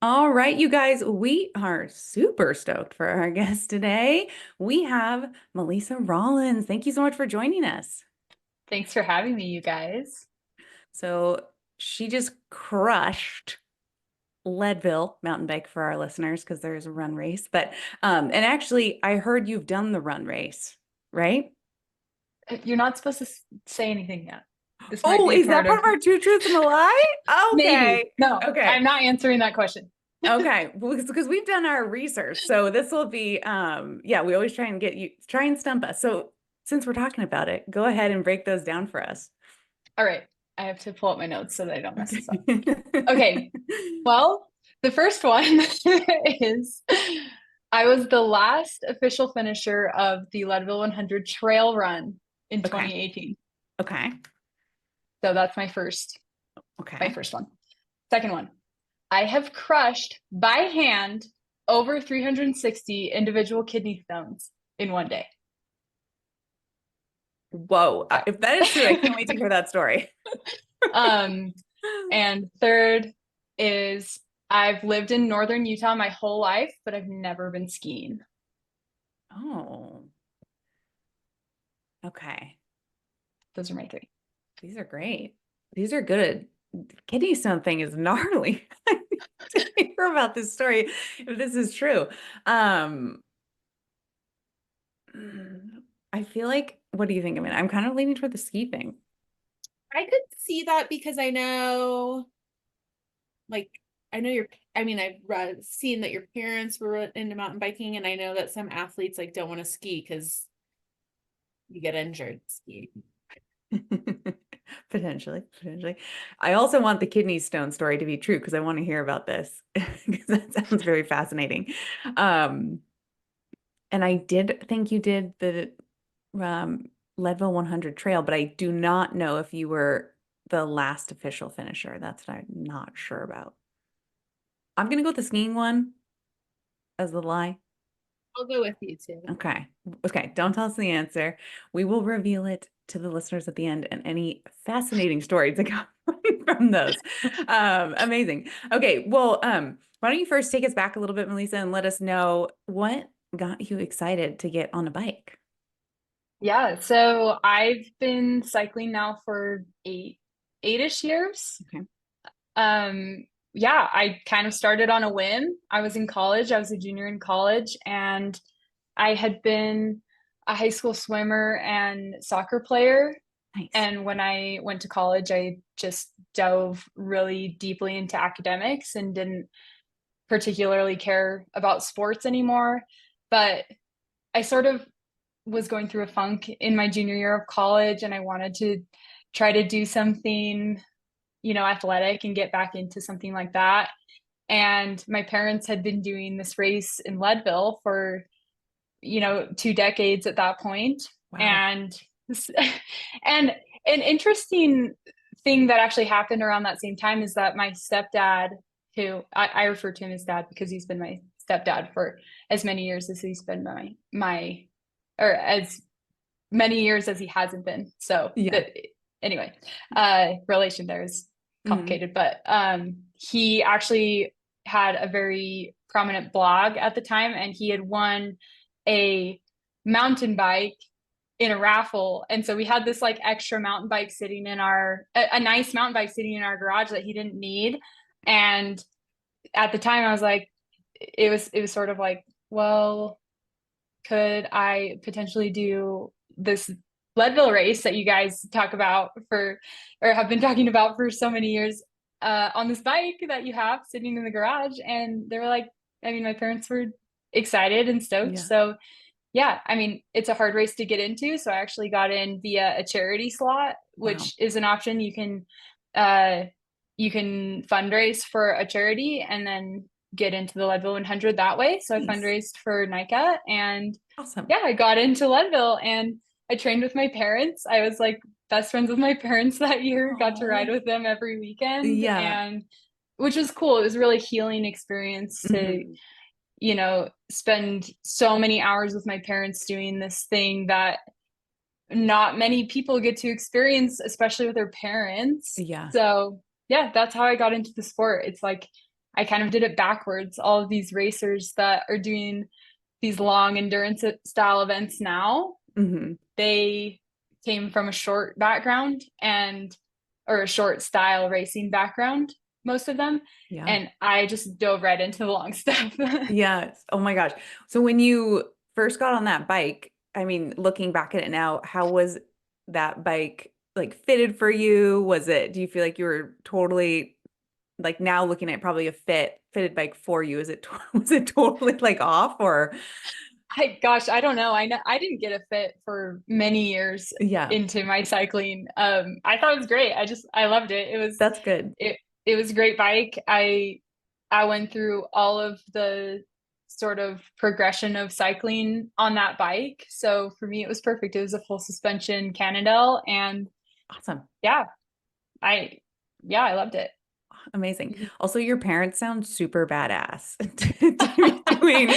All right, you guys, we are super stoked for our guest today. We have Melisa Rollins. Thank you so much for joining us. Thanks for having me, you guys. So she just crushed Leadville mountain bike for our listeners because there's a run race. And actually, I heard you've done the run race, right? You're not supposed to say anything yet. This might Oh, be a is that part part of of our two truths and a lie? maybe. Okay. No, Okay. I'm not answering that question. Okay, well, because we've done our research, so this will be, yeah, we always try and try and stump us. So since we're talking about it, go ahead and break those down for us. All right. I have to pull up my notes so that I don't mess this up. Okay. Okay. Well, the first one is I was the last official finisher of the Leadville 100 trail run in Okay. 2018. Okay. So that's my Okay. first one. Second one. I have crushed by hand over 360 individual kidney stones in one day. Whoa. If that is true, I can't wait to hear that story. um, and third is I've lived in northern Utah my whole life, but I've never been skiing. Oh, okay. Those are my three. These are great. These are good. Kidney stone thing is gnarly. To hear about this story, if this is true. Um, I feel like, what do you think of it? I'm kind of leaning toward the ski thing. I could see that because I know, like, I know I've seen that your parents were into mountain biking, and I know that some athletes like don't want to ski because you get injured skiing. Potentially, potentially. I also want the kidney stone story to be true because I want to hear about this because that sounds very fascinating. Um, and I did think you did the um, Leadville 100 trail, but I do not know if you were the last official finisher. That's what I'm not sure about. I'm gonna go with the skiing one as the lie. I'll go with you too. Okay. Okay. Don't tell us the answer. We will reveal it to the listeners at the end and any fascinating stories that come from those. Amazing. Okay. Well, why don't you first take us back a little bit, Melisa, and let us know what got you excited to get on a bike? Yeah, so I've been cycling now for eight-ish years. Okay. Yeah, I kind of started on a whim. I was in college, I was a junior in college, and I had been a high school swimmer and soccer player. Nice. And when I went to college, I just dove really deeply into academics and didn't particularly care about sports anymore. But I sort of was going through a funk in my junior year of college, and I wanted to try to do something, athletic and get back into something like that. And my parents had been doing this race in Leadville for, 2 decades at that point. Wow. And and an interesting thing that actually happened around that same time is that my stepdad, who I refer to him as dad because he's been my stepdad for as many years as he's been my or as many years as he hasn't been. So Yeah. that anyway, relation there is Mhm. complicated, but he actually had a very prominent blog at the time, and he had won a mountain bike in a raffle. And so we had this like extra mountain bike sitting in a nice mountain bike sitting in our garage that he didn't need. And at the time I was like, it was sort of like, well, could I potentially do this Leadville race that you guys talk about for, or have been talking about for so many years, on this bike that you have sitting in the garage? And they were like, I mean, my parents were excited and stoked. Yeah. So yeah, I mean, it's a hard race to get into. So I actually got in via a charity slot, Wow. which is an option. Uh, you can fundraise for a charity and then get into the Leadville 100 that way. So I Nice. fundraised for NICA, and Awesome. yeah, I got into Leadville and I trained with my parents. I was like best friends with my parents that year, got to ride Oh, with them every weekend, yeah. and which was cool. It was a really healing experience to, Mhm. spend so many hours with my parents doing this thing that not many people get to experience, especially with their parents. Yeah. So, yeah, that's how I got into the sport. It's like I kind of did it backwards. All of these racers that are doing these long endurance style events now, they came from a short background or a short style racing background, most of them. Yeah. And I just dove right into the long stuff. Yes. Oh my gosh. So when you first got on that bike, I mean, looking back at it now, how was that bike like fitted for you? Do you feel like you were totally like now looking at probably a fitted bike for you? Was it totally like off or? I don't know. I didn't get a fit for many years Yeah, into my cycling. I thought it was great. I loved it. that's good. It was a great bike. I went through all of the sort of progression of cycling on that bike. So for me, it was perfect. It was a full suspension Cannondale, and Awesome. yeah, I I loved it. Amazing. Also, your parents sound super badass to be doing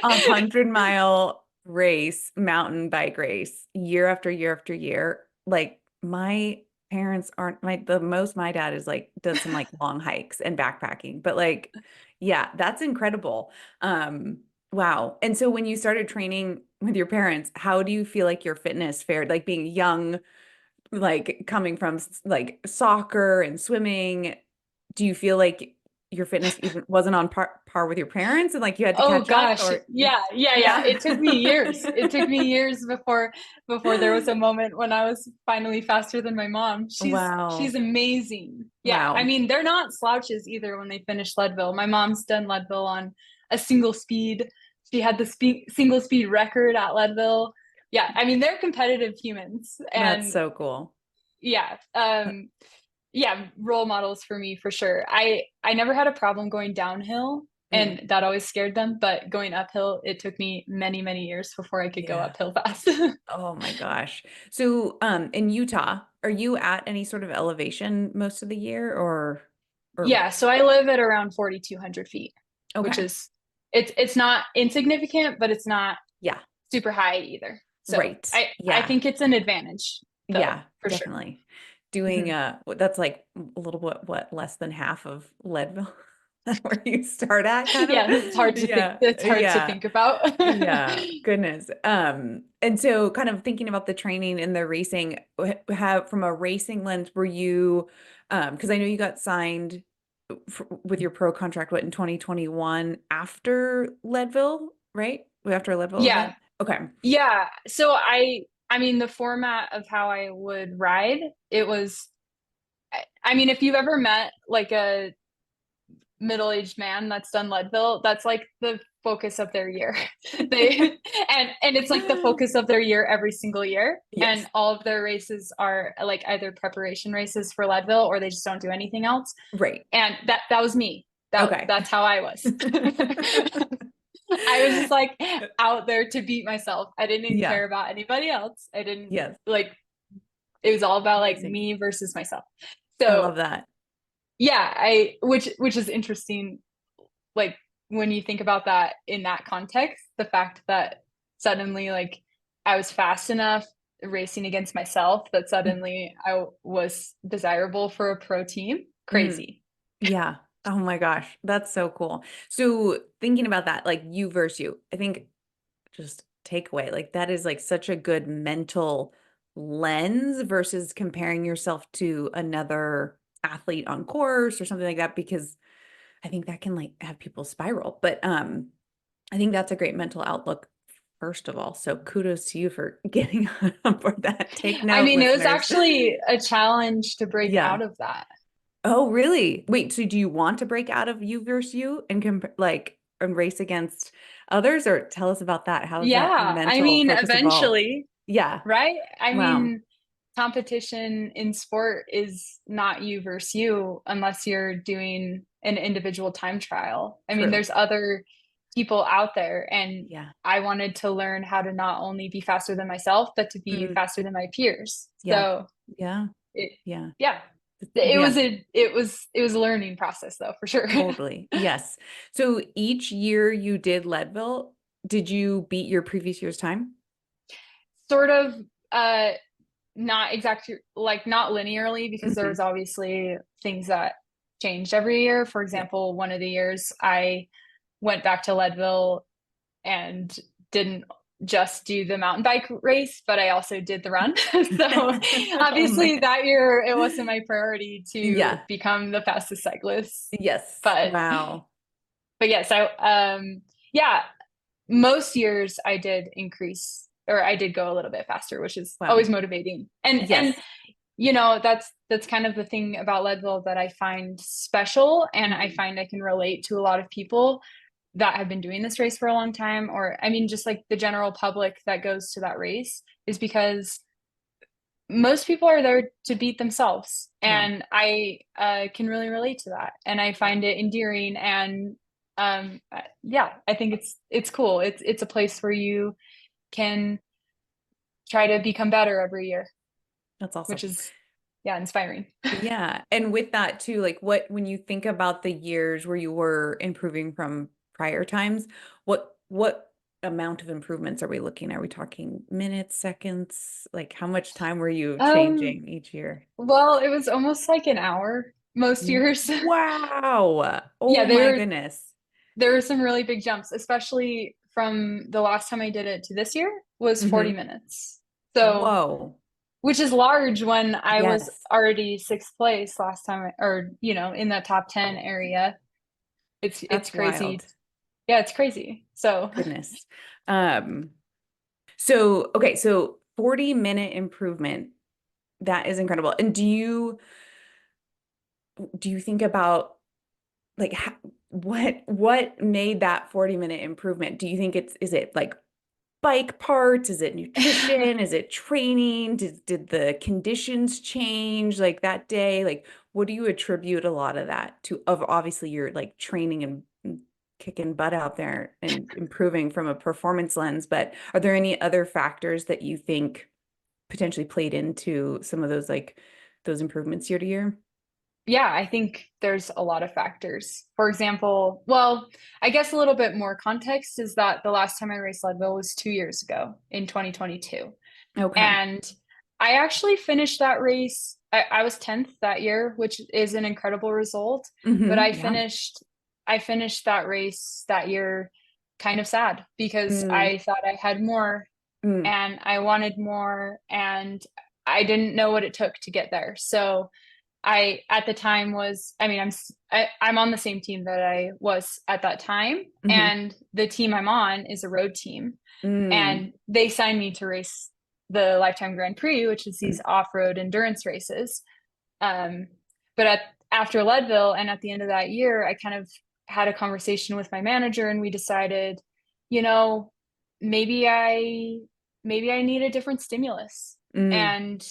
100-mile race, mountain bike race, year after year after year. Like my parents aren't the most my dad is like does some like long hikes and backpacking, but like, yeah, that's incredible. Wow. And so when you started training with your parents, how do you feel like your fitness fared? Like being young, like coming from like soccer and swimming, do you feel like your fitness even wasn't on par with your parents and like you had to Oh catch up gosh. or Yeah. yeah. It took me years. It took me years before there was a moment when I was finally faster than my mom. She's Wow. amazing. Yeah. I Wow. mean, they're not slouches either when they finish Leadville. My mom's done Leadville on a single speed. She had the single speed record at Leadville. Yeah. I mean, they're competitive humans. That's And so cool. yeah. Yeah, role models for me for sure. I never had a problem going downhill, Mm. and that always scared them, but going uphill, it took me many years before I could go Yeah. uphill fast. Oh my gosh. So in Utah, are you at any sort of elevation most of the year or Yeah, so I live at around 4,200 feet, which okay. is it's not insignificant, but it's not Yeah. super high either. So Right. I Yeah. think it's an advantage though, Yeah, for sure. definitely. Doing Mhm. that's like a little bit what less than half of Leadville where you start at kind of. Yeah, it's hard to think. Yeah, It's hard to yeah, think about. yeah. Goodness. And so kind of thinking about the training and the racing, have from a racing lens, were you because I know you got signed with your pro contract what in 2021 after Leadville, right? After a Leadville Yeah, event? Okay. Yeah. So I mean the format of how I would ride, it was I mean if you've ever met like a middle-aged man that's done Leadville, that's like the focus of their year. They and it's like the focus of their year every single year. And Yes. all of their races are like either preparation races for Leadville or they just don't do anything else. Right. And that was me. Okay. That's how I was. I was just like out there to beat myself. I didn't Yeah. care about anybody else. I didn't Yes. like it was all about like Amazing. me versus myself. I love So that. yeah, which is interesting, like when you think about that in that context, the fact that suddenly like I was fast enough racing against myself that suddenly I was desirable for a pro team. Mm, Crazy. yeah. Oh my gosh. That's so cool. So thinking about that, like you versus you, I think just takeaway, like that is like such a good mental lens versus comparing yourself to another athlete on course or something like that, because I think that can like have people spiral. But I think that's a great mental outlook, first of all. So kudos to you for getting on board that. Take I note, mean, it was listeners. actually a challenge to break Yeah. out of that. Oh, really? Wait, so do you want to break out of you versus you and like and race against others, or tell us about that? How has that Yeah, I mental mean, focus evolved? eventually, Yeah. right? I Wow. mean, competition in sport is not you versus you unless you're doing an individual time trial. I mean, True. there's other people out there, and Yeah. I wanted to learn how to not only be faster than myself, but to be Mm, faster than my peers. yeah. So Yeah. it, Yeah. yeah, Yeah. it was a learning process though, for sure. Totally. Yes. So each year you did Leadville, did you beat your previous year's time? Sort of, uh, not exactly like not linearly because there Mhm. was obviously things that changed every year. For example, one of the years I went back to Leadville and didn't just do the mountain bike race, but I also did the run. So Oh my obviously God. that year it wasn't my priority to Yeah. become the fastest cyclist. Yes. But Wow. yes, yeah, most years I did increase, or I did go a little bit faster, which is Wow. always motivating. And Yes. you know, that's kind of the thing about Leadville that I find special, and I find I can relate to a lot of people that have been doing this race for a long time, or I mean just like the general public that goes to that race, is because most people are there to beat themselves, Yeah. and I can really relate to that, and I find it endearing. And yeah, I think it's cool. It's a place where you can try to become better every year, That's awesome. which is, yeah, inspiring. Yeah. And with that too, like when you think about the years where you were improving from prior times, what amount of improvements are we looking? Are we talking minutes, seconds? Like how much time were you um changing each year? well, it was almost like an hour most years. Wow. Yeah, Oh my goodness. there were some really big jumps, especially from the last time I did it to this year was 40 Hmm. minutes. So, Whoa. which is large when I was Yes. already sixth place last time, or you know, in the top 10 area. It's That's crazy. wild. Yeah, it's crazy. So, Goodness. Um, so okay, so 40-minute improvement. That is incredible. And do you think about like what made that 40-minute improvement? Do you think is it like bike parts? Is it nutrition? Is it training? Did the conditions change like that day? Like what do you attribute a lot of that to? Of obviously you're like training and kicking butt out there and improving from a performance lens, but are there any other factors that you think potentially played into some of those like those improvements year to year? yeah, I think there's a lot of factors. For example, well, I guess a little bit more context is that the last time I raced Leadville was 2 years ago in 2022. Okay. And I actually finished that race. I was 10th that year, which is an incredible result. But Yeah. I finished that race that year kind of sad because Mm, I thought I had more mm, and I wanted more, and I didn't know what it took to get there. So I at the time was, I mean, I'm on the same team that I was at that time, mhm, and the team I'm on is a road team, mm, and they signed me to race the Lifetime Grand Prix, which is mm, these off-road endurance races. Um, but after Leadville and at the end of that year, I kind of had a conversation with my manager, and we decided, you know, maybe I maybe I need a different stimulus. mm, And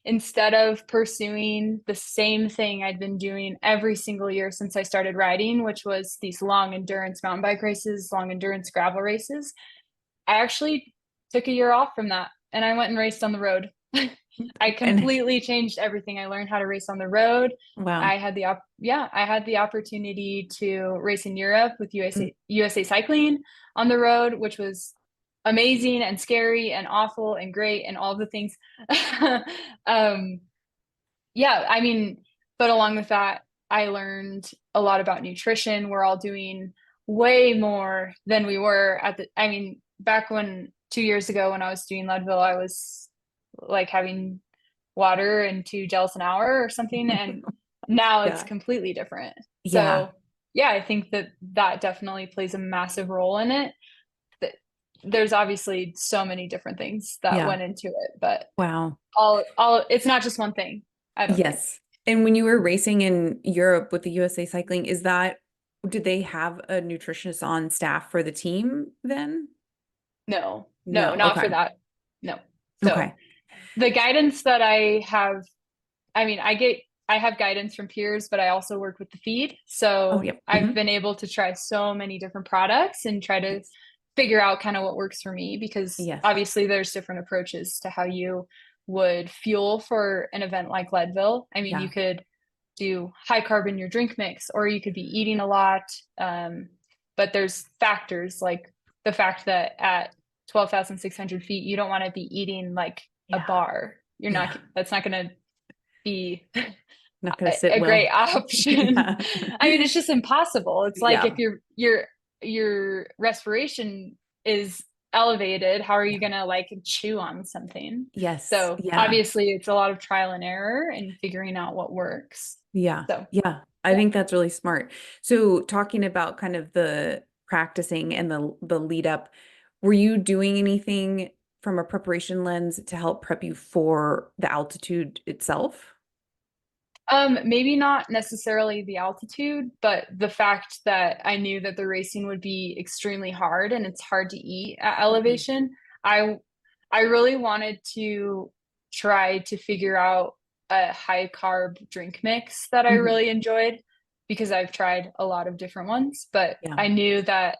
instead of pursuing the same thing I'd been doing every single year since I started riding, which was these long endurance mountain bike races, long endurance gravel races, I actually took a year off from that and I went and raced on the road. I and completely changed everything. I learned how to race on the road. wow. I had the opportunity to race in Europe with Mm, USA Cycling on the road, which was amazing and scary and awful and great and all the things. um, yeah, I mean, but along with that, I learned a lot about nutrition. We're all doing way more than we were I mean, back when 2 years ago when I was doing Leadville, I was like having water and 2 gels an hour or something. And now it's yeah. completely different. Yeah. So yeah, I think that definitely plays a massive role in it. There's obviously so many different things that Yeah. went into it, but Wow. all it's not just one thing, I don't think. Yes. And when you were racing in Europe with the USA Cycling, did they have a nutritionist on staff for the team then? No, no, No. not for Okay. that. No. So Okay. the guidance that I have, I mean, I have guidance from peers, but I also work with the feed. Oh, So yep. I've been able to try so many different products and try to Yes. figure out kind of what works for me, because Yes. obviously there's different approaches to how you would fuel for an event like Leadville. I mean, you Yeah. could do high carb in your drink mix, or you could be eating a lot. But there's factors like the fact that at 12,600 feet, you don't want to be eating like a Yeah. bar. You're Yeah. not, that's not going to be Not going to sit a well. great option. Yeah. I mean, it's just impossible. It's like Yeah. if your respiration is elevated, how are you gonna like chew on something? Yes. So Yeah. obviously it's a lot of trial and error and figuring out what works. Yeah. So Yeah. I yeah. think that's really smart. So talking about kind of the practicing and the lead up, were you doing anything from a preparation lens to help prep you for the altitude itself? Maybe not necessarily the altitude, but the fact that I knew that the racing would be extremely hard and it's hard to eat at Mhm. elevation. I I really wanted to try to figure out a high carb drink mix that I Mhm. really enjoyed because I've tried a lot of different ones, but Yeah. I knew that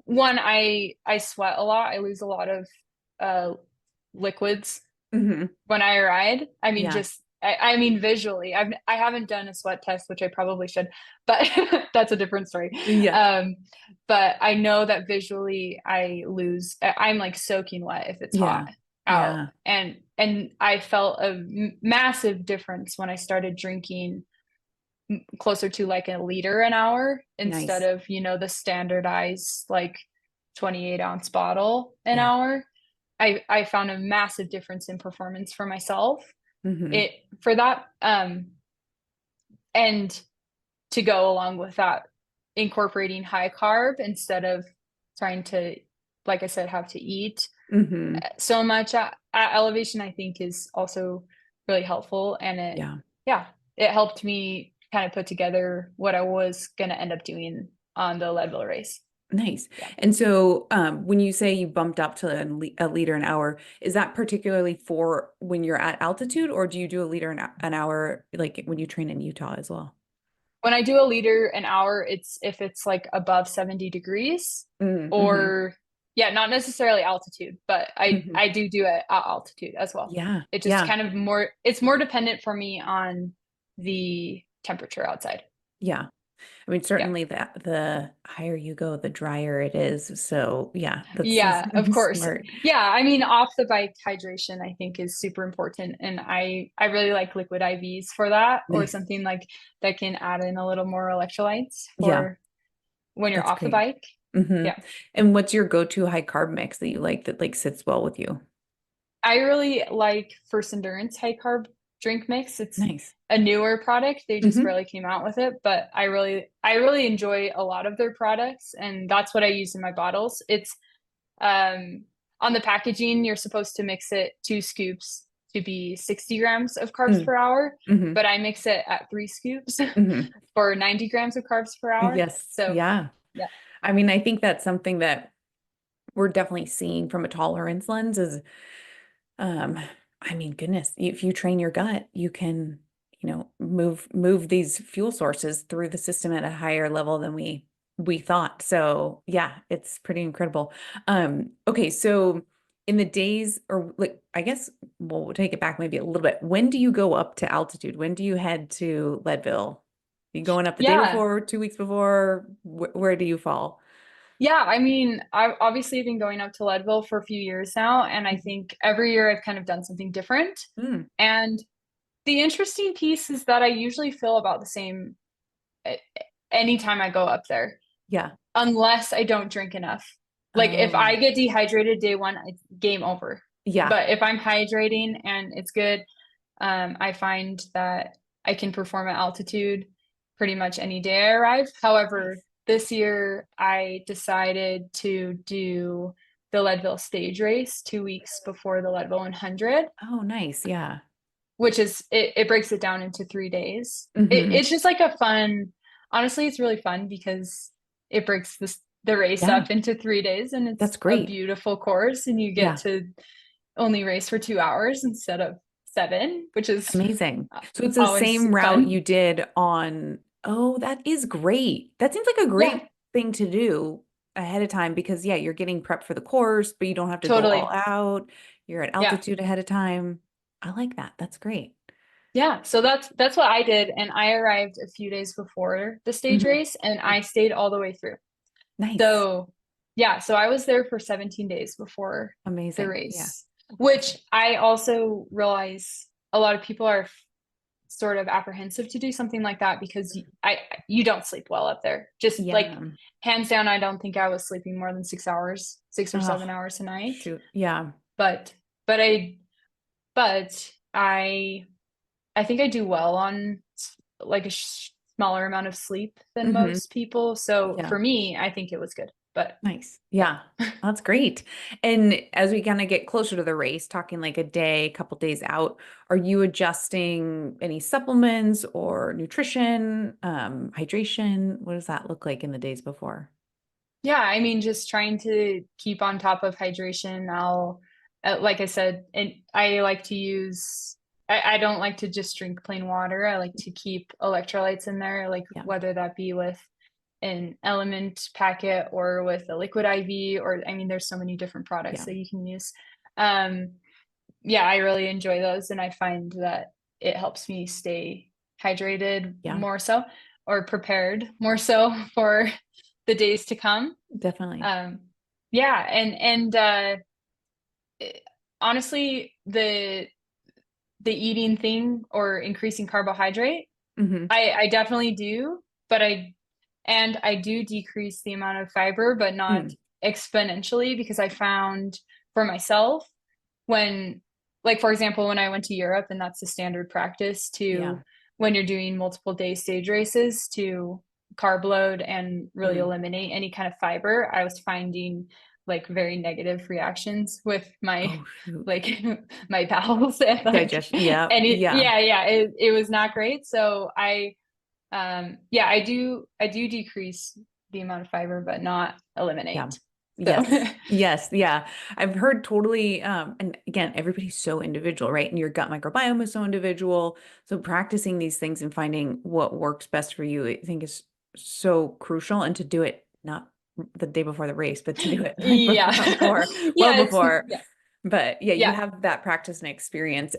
one, I sweat a lot. I lose a lot of uh liquids Hmm. when I ride. I mean, Yeah. just I mean visually. I haven't done a sweat test, which I probably should, but that's a different story. Yeah. But I know that visually I lose. I'm like soaking wet if it's hot Yeah. out, Yeah. and I felt a massive difference when I started drinking closer to like a liter an hour instead Nice. of the standardized like 28-ounce bottle an Yeah. hour. I found a massive difference in performance for myself Hmm. it for that and to go along with that, incorporating high carb instead of trying to, like I said, have to eat Hmm. so much at elevation, I think is also really helpful. And Yeah. yeah, it helped me kind of put together what I was going to end up doing on the Leadville race. Nice. Yeah. And so, when you say you bumped up to a liter an hour, is that particularly for when you're at altitude, or do you do a liter an hour like when you train in Utah as well? When I do a liter an hour, it's if it's like above 70 degrees Mm-hmm. or yeah, not necessarily altitude, but I Hmm. I do it at altitude as well. Yeah. It just Yeah. kind of it's more dependent for me on the temperature outside. Yeah. I mean, Yeah. certainly the higher you go, the drier it is. So yeah, that's Yeah, of course. smart. Yeah, I mean off the bike hydration I think is super important and I really like liquid IVs for that or Nice. something like that can add in a little more electrolytes Yeah, for when you're that's off the great. bike. Hmm. Yeah. And what's your go-to high carb mix that you like that like sits well with you? I really like First Endurance high carb drink mix. It's Nice. a newer product. They just Hmm. barely came out with it, but I really enjoy a lot of their products and that's what I use in my bottles. It's on the packaging, you're supposed to mix it 2 scoops to be 60 grams of carbs per hour, Mm-hmm. but I mix it at 3 scoops Hmm. for 90 grams of carbs per hour. Yes. So Yeah. yeah. I mean, I think that's something that we're definitely seeing from a tolerance lens is, um, I mean, goodness, if you train your gut, you can, move these fuel sources through the system at a higher level than we thought. So yeah, it's pretty incredible. Okay, so in the days, or like, I guess we'll take it back maybe a little bit. When do you go up to altitude? When do you head to Leadville? You going up the day Yeah. before, 2 weeks before? Where do you fall? Yeah, I mean, I've obviously been going up to Leadville for a few years now, and I Mhm. think every year I've kind of done something different. Mm, And the interesting piece is that I usually feel about the same a- anytime I go up there, yeah. unless I don't drink enough. Like if I Oh, get dehydrated day one, it's game over. yeah. But if I'm hydrating and it's good, I find that I can perform at altitude pretty much any day I arrive. However, Nice. this year I decided to do the Leadville stage race 2 weeks before the Leadville 100, Oh, nice. Yeah. which is it breaks it down into 3 days. Hmm. It's just like a fun, honestly, it's really fun because it breaks the race Yeah, up into 3 days and that's it's a great. beautiful course and you get Yeah. to only race for 2 hours instead of 7, which is Amazing. So it's the always same route fun. you did on, oh, that is great. That seems like a Yeah, great thing to do ahead of time because yeah, you're getting prepped for the course, but you don't have to go all totally. out. You're at Yeah. altitude ahead of time. I like that. That's great. Yeah. So that's what I did. And I arrived a few days before the stage Hmm. race and I stayed all the way through. Nice. So yeah, so I was there for 17 days before the Amazing. Yeah. race, which I also realize a lot of people are sort of apprehensive to do something like that because you don't sleep well up there. Just like Yeah. hands down, I don't think I was sleeping more than 6 hours, 6 or 7 hours a night. Shoot. Yeah. But I think I do well on like a smaller amount of sleep than most people. So Yeah. for me, I think it was good. But Nice. Yeah. That's great. And as we kind of get closer to the race, talking like a day, couple days out, are you adjusting any supplements or nutrition, hydration? What does that look like in the days before? yeah, I mean, just trying to keep on top of hydration. I'll, like I said, and I like to use, I don't like to just drink plain water. I like to keep electrolytes in there, like Yeah. whether that be with an element packet or with a liquid IV, or I mean, there's so many different products Yeah. that you can use. Yeah, I really enjoy those, and I find that it helps me stay hydrated Yeah. more so, or prepared more so for the days to come. Definitely. Yeah, and honestly, the eating thing or increasing carbohydrate, I definitely do, but I do decrease the amount of fiber, but not exponentially, because I found for myself when, like, for example, when I went to Europe, and that's the standard practice Yeah. to when you're doing multiple day stage races to carb load and really eliminate any kind of fiber, I was finding like very negative reactions with my Oh, shoot. like my bowels and like Digestion. Yeah. and Yeah. it was not great. So yeah, I do decrease the amount of fiber, but not Yeah. eliminate. So Yes. Yes. Yeah. I've heard totally. And again, everybody's so individual, right? And your gut microbiome is so individual. So practicing these things and finding what works best for you, I think is so crucial. And to do it not the day before the race, but to do it like yeah. before, well Yeah, before. yeah. But yeah, you Yeah. have that practice and experience.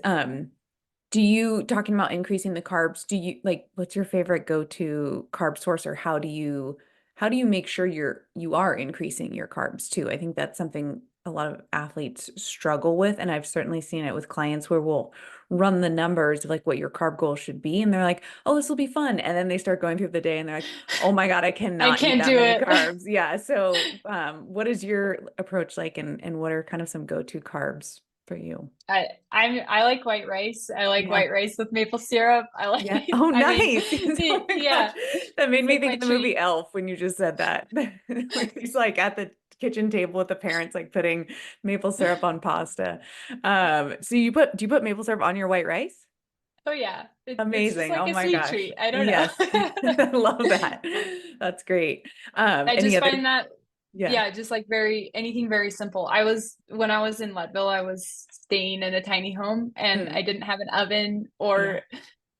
Do you, talking about increasing the carbs, do you like, what's your favorite go-to carb source, or how do you make sure you are increasing your carbs too? I think that's something a lot of athletes struggle with. And I've certainly seen it with clients where we'll run the numbers of like what your carb goal should be. And they're like, oh, this will be fun. And then they start going through the day and they're like, oh my God, I I cannot eat can't that do many it. carbs. Yeah. So, what is your approach like, and what are kind of some go-to carbs for you? I like white rice. I like Yeah. white rice with maple syrup. I like Yeah. Oh, I mean, nice. Oh my yeah, gosh. That made it's me like think my of the movie treat. Elf when you just said that. Where he's like at the kitchen table with the parents, like putting maple syrup on pasta. So do you put maple syrup on your white rice? Oh yeah. It's just Amazing. like Oh a my sweet gosh. treat. I don't know. Yes. I love that. That's great. I Any just other? find that, Yeah. yeah, just like anything very simple. When I was in Leadville, I was staying in a tiny home and I Mm, didn't have an oven yeah. or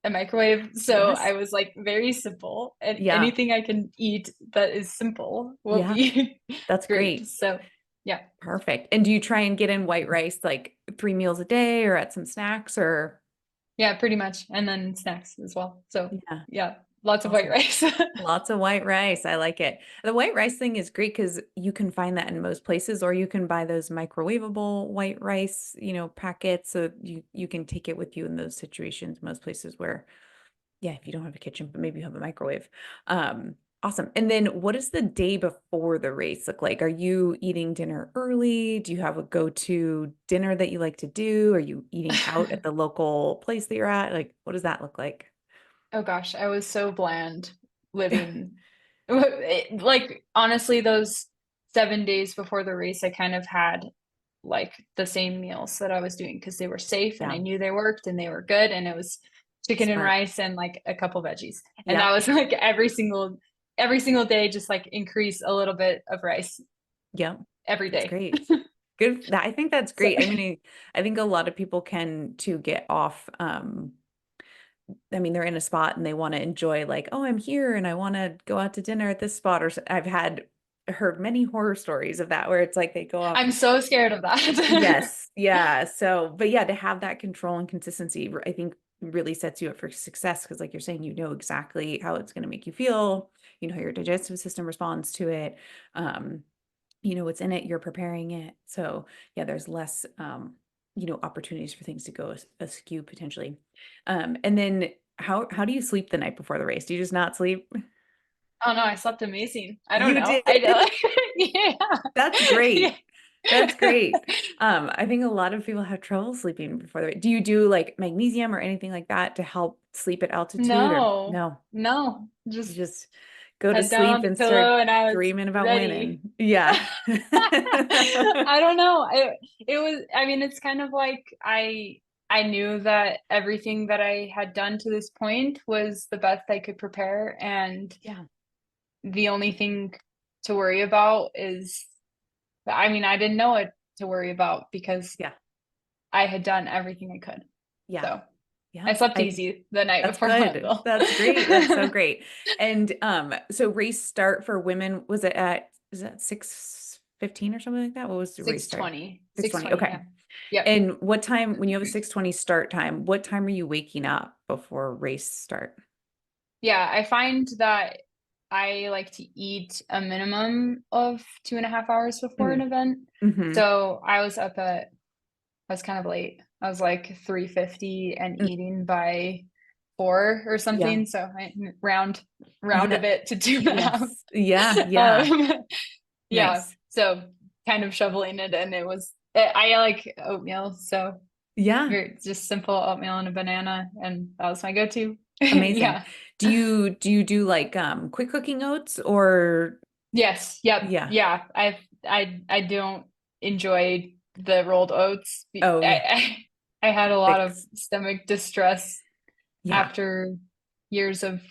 a microwave. So I Yes. was like very simple, and Yeah. anything I can eat that is simple will Yeah. be That's great. great. So yeah. Perfect. And do you try and get in white rice like 3 meals a day or at some snacks or? Yeah, pretty much. And then snacks as well. So Yeah. yeah, lots of white Awesome. rice. Lots of white rice. I like it. The white rice thing is great because you can find that in most places, or you can buy those microwavable white rice, packets. So you can take it with you in those situations. Most places where, yeah, if you don't have a kitchen, but maybe you have a microwave. Awesome. And then what does the day before the race look like? Are you eating dinner early? Do you have a go-to dinner that you like to do? Are you eating out at the local place that you're at? Like, what does that look like? Oh gosh, I was so bland living. Like honestly, those 7 days before the race, I kind of had like the same meals that I was doing because they were safe and I Yeah, knew they worked and they were good, and it was chicken and smart. rice and like a couple veggies. And that Yeah, was like every single day, just like increase a little bit of rice yeah. every That's day. great. Good. I think that's So great. I mean, I think a lot of people can to get off. I mean, they're in a spot and they want to enjoy, like, oh, I'm here and I want to go out to dinner at this spot. Or I've heard many horror stories of that where it's like they go off. I'm so scared of that. Yes. Yeah. So, but yeah, to have that control and consistency, I think really sets you up for success. Cause like you're saying, you know exactly how it's going to make you feel, how your digestive system responds to it. Um, you know what's in it, you're preparing it. So yeah, there's less, opportunities for things to go askew potentially. And then how do you sleep the night before the race? Do you just not sleep? Oh no, I slept amazing. I don't You know. did. I know. Yeah. That's Yeah. great. That's great. I think a lot of people have trouble sleeping before the race. Do you do like magnesium or anything like that to help sleep at altitude or No, no? no, You just just go to head down on sleep the and pillow start and I was dreaming about ready. winning. Yeah. I don't know. It was, I mean, it's kind of like I knew that everything that I had done to this point was the best I could prepare, and Yeah. the only thing to worry about is, I mean, I didn't know it to worry about because Yeah. I had done everything I could. Yeah. So I Yeah. slept easy the night That's before good. Leadville. That's great. That's so great. And so race start for women, was it at, is that 6:15 or something like that? What was the race start? 6:20. 6:20. 6:20, Okay. yeah. Yep. And what time, when you have a 6:20 start time, what time are you waking up before race start? Yeah, I find that I like to eat a minimum of 2.5 hours before an Mm. event. Hmm. So I was kind of late. I was like 3:50 and Mm. eating by 4 or Yeah. something. So I rounded Yeah. it to 2.5. Yes. Yeah. Yeah. Yeah. Nice. So kind of shoveling it, and it was, I like oatmeal. So Yeah. very just simple oatmeal and a banana, and that was my go-to. Amazing. Yeah. Do you do like quick cooking oats or Yes. Yep. yeah. Yeah. I don't enjoy the rolled oats. Oh yeah. I had a lot of Fix. stomach distress Yeah. after years of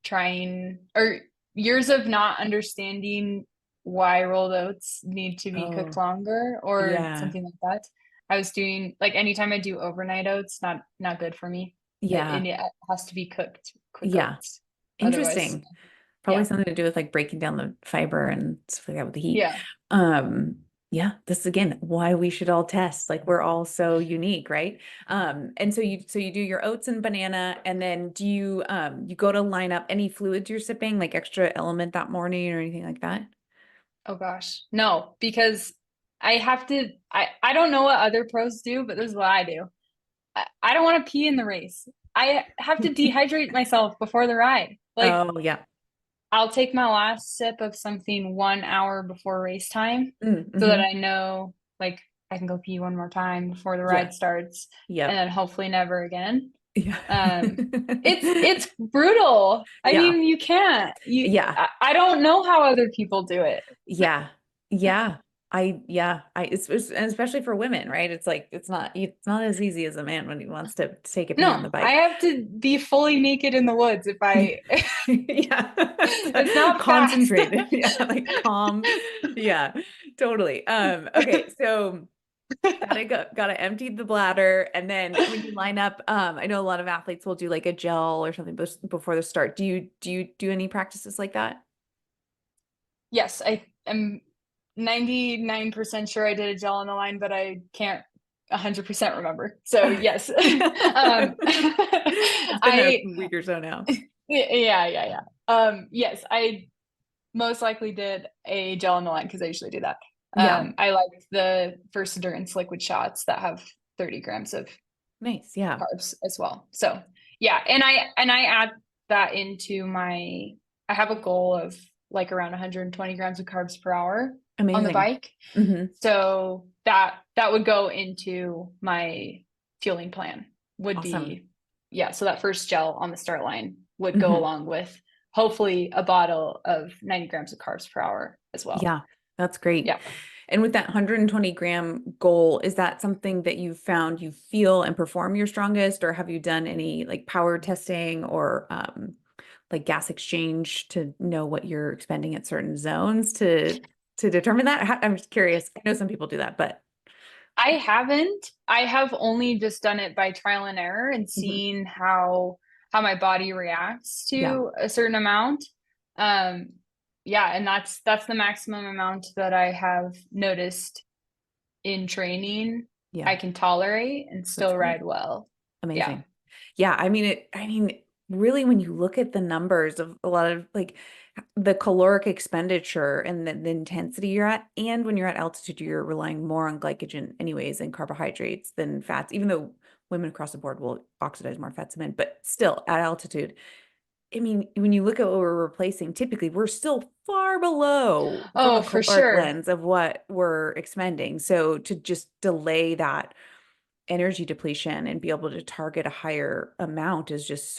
trying, or years of not understanding why rolled oats need to be cooked Oh longer or yeah. something like that. I was doing, like, anytime I do overnight oats, not good for me. Yeah. It has to be cooked, quick Yeah. oats. Otherwise, Interesting. Probably yeah. something to do with like breaking down the fiber and stuff like that with the heat. Yeah. Um, yeah, this is again why we should all test. Like we're all so unique, right? And so you do your oats and banana, and then do you go to line up any fluids you're sipping, like extra element that morning or anything like that? Oh gosh. No, because I have to, I don't know what other pros do, but this is what I do. I don't want to pee in the race. I have to dehydrate myself before the ride. Like, Oh yeah. I'll take my last sip of something 1 hour before race time so that Mm-hmm. I know, like, I can go pee one more time before the Yeah. ride starts, and Yep. then hopefully never again. Yeah. It's brutal. I Yeah. mean, you can't. Yeah. I don't know how other people do it. Yeah. Yeah. And especially for women, right? It's like it's not as easy as a man when he wants to take a pee on No, the I bike. have to be fully naked in the woods if I Yeah. it's not fast. Concentrated. Yeah, like calm. Yeah, totally. Okay, so gotta empty the bladder. And then when you line up, I know a lot of athletes will do like a gel or something before the start. Do you do any practices like that? Yes, I am 99% sure I did a gel on the line, but I can't 100% remember. So yes. It's been a I week or so now. yeah. Yes, I most likely did a gel on the line because I usually do that. Yeah, I like the First Endurance liquid shots that have 30 grams of nice. Yeah, carbs as well. So yeah, and I add that into my, I have a goal of like around 120 grams of carbs per hour on the amazing. bike. Hmm. So that would go into my fueling plan, would Awesome. be, yeah, so that first gel on the start line would go Hmm. along with hopefully a bottle of 90 grams of carbs per hour as well. Yeah, that's great. Yeah. And with that 120-gram goal, is that something that you found you feel and perform your strongest, or have you done any like power testing or like gas exchange to know what you're expending at certain zones to determine that? I'm just curious. I know some people do that, but I haven't. I have only just done it by trial and error and mhm. seeing how my body reacts Yeah, to a certain amount. Um, yeah, and that's the maximum amount that I have noticed in training yeah, I can tolerate and that's still great. ride well. Yeah. Amazing. Yeah, I mean really, when you look at the numbers of a lot of like the caloric expenditure and the intensity you're at, and when you're at altitude, you're relying more on glycogen anyways and carbohydrates than fats, even though women across the board will oxidize more fats than men, but still at altitude. I mean, when you look at what we're replacing, typically we're still far below from Oh, a for caloric sure. lens of what we're expending. So to just delay that energy depletion and be able to target a higher amount is just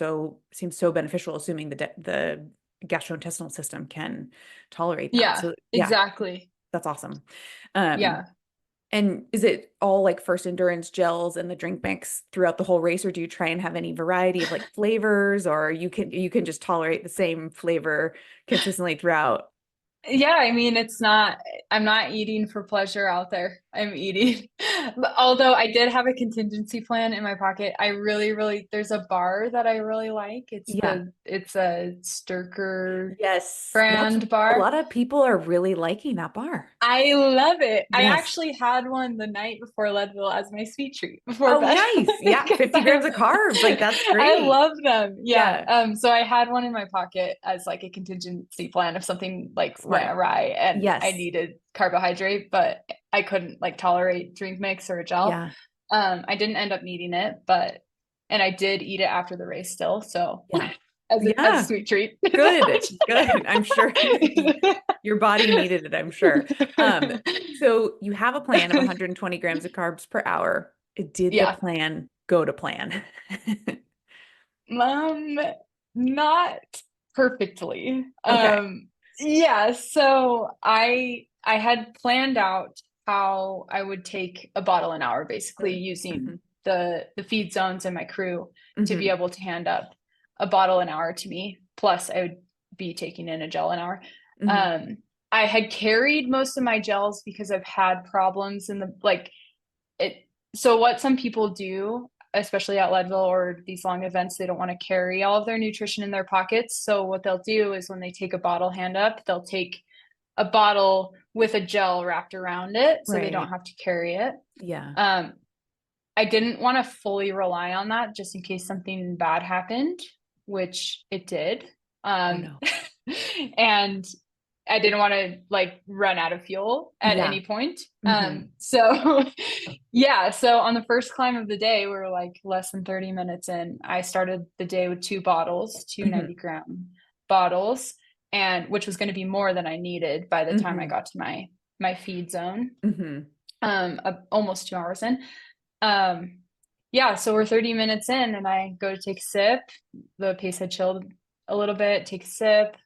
seems so beneficial, assuming the gastrointestinal system can tolerate that. Yeah, So yeah, exactly. that's awesome. Um, Yeah. and is it all like first endurance gels and the drink mix throughout the whole race, or do you try and have any variety of like flavors, or you can just tolerate the same flavor consistently throughout? Yeah, I mean, I'm not eating for pleasure out there. I'm eating. But although I did have a contingency plan in my pocket, I really, really, there's a bar that I really like. Yeah. It's a Sturker Yes. That's brand a bar. lot of people are really liking that bar. I love it. I Yes. actually had one the night before Leadville as my sweet treat before Oh, bed nice. Yeah, because 50 grams of carbs. Like that's I great. love them. Yeah. Yeah. So I had one in my pocket as like a contingency plan if something like went Right. awry and I Yes. needed carbohydrate, but I couldn't like tolerate drink mix or a gel. Yeah. I didn't end up needing it, but and I did eat it after the race still. So Yeah. as a Yeah. sweet treat. Good. Good. I'm sure your body needed it, I'm sure. Um, so you have a plan of 120 grams of carbs per hour. Did the Yeah. plan go to plan? Um, not perfectly. Okay. Yeah, so I had planned out how I would take a bottle an hour, basically Good. using Hmm. the feed zones and my crew to be Hmm. able to hand up a bottle an hour to me. Plus, I would be taking in a gel an hour. Hmm. Um, I had carried most of my gels because I've had problems in the like it so what some people do, especially at Leadville or these long events, they don't want to carry all of their nutrition in their pockets. So what they'll do is when they take a bottle hand up, they'll take a bottle with a gel wrapped around it so they don't Right. have to carry it. Yeah. um, I didn't want to fully rely on that just in case something bad happened, which it did. Oh um, no. and I didn't want to like run out of fuel at Yeah. any point. Hmm. So yeah, so on the first climb of the day, we were like less than 30 minutes in. I started the day with two bottles, two Hmm. 90-gram bottles, and which was going to be more than I needed by the time I Hmm. got to my feed zone. Hmm. Almost 2 hours in. Um, yeah, so we're 30 minutes in and I go to take a sip. The pace had chilled a little bit, take a sip.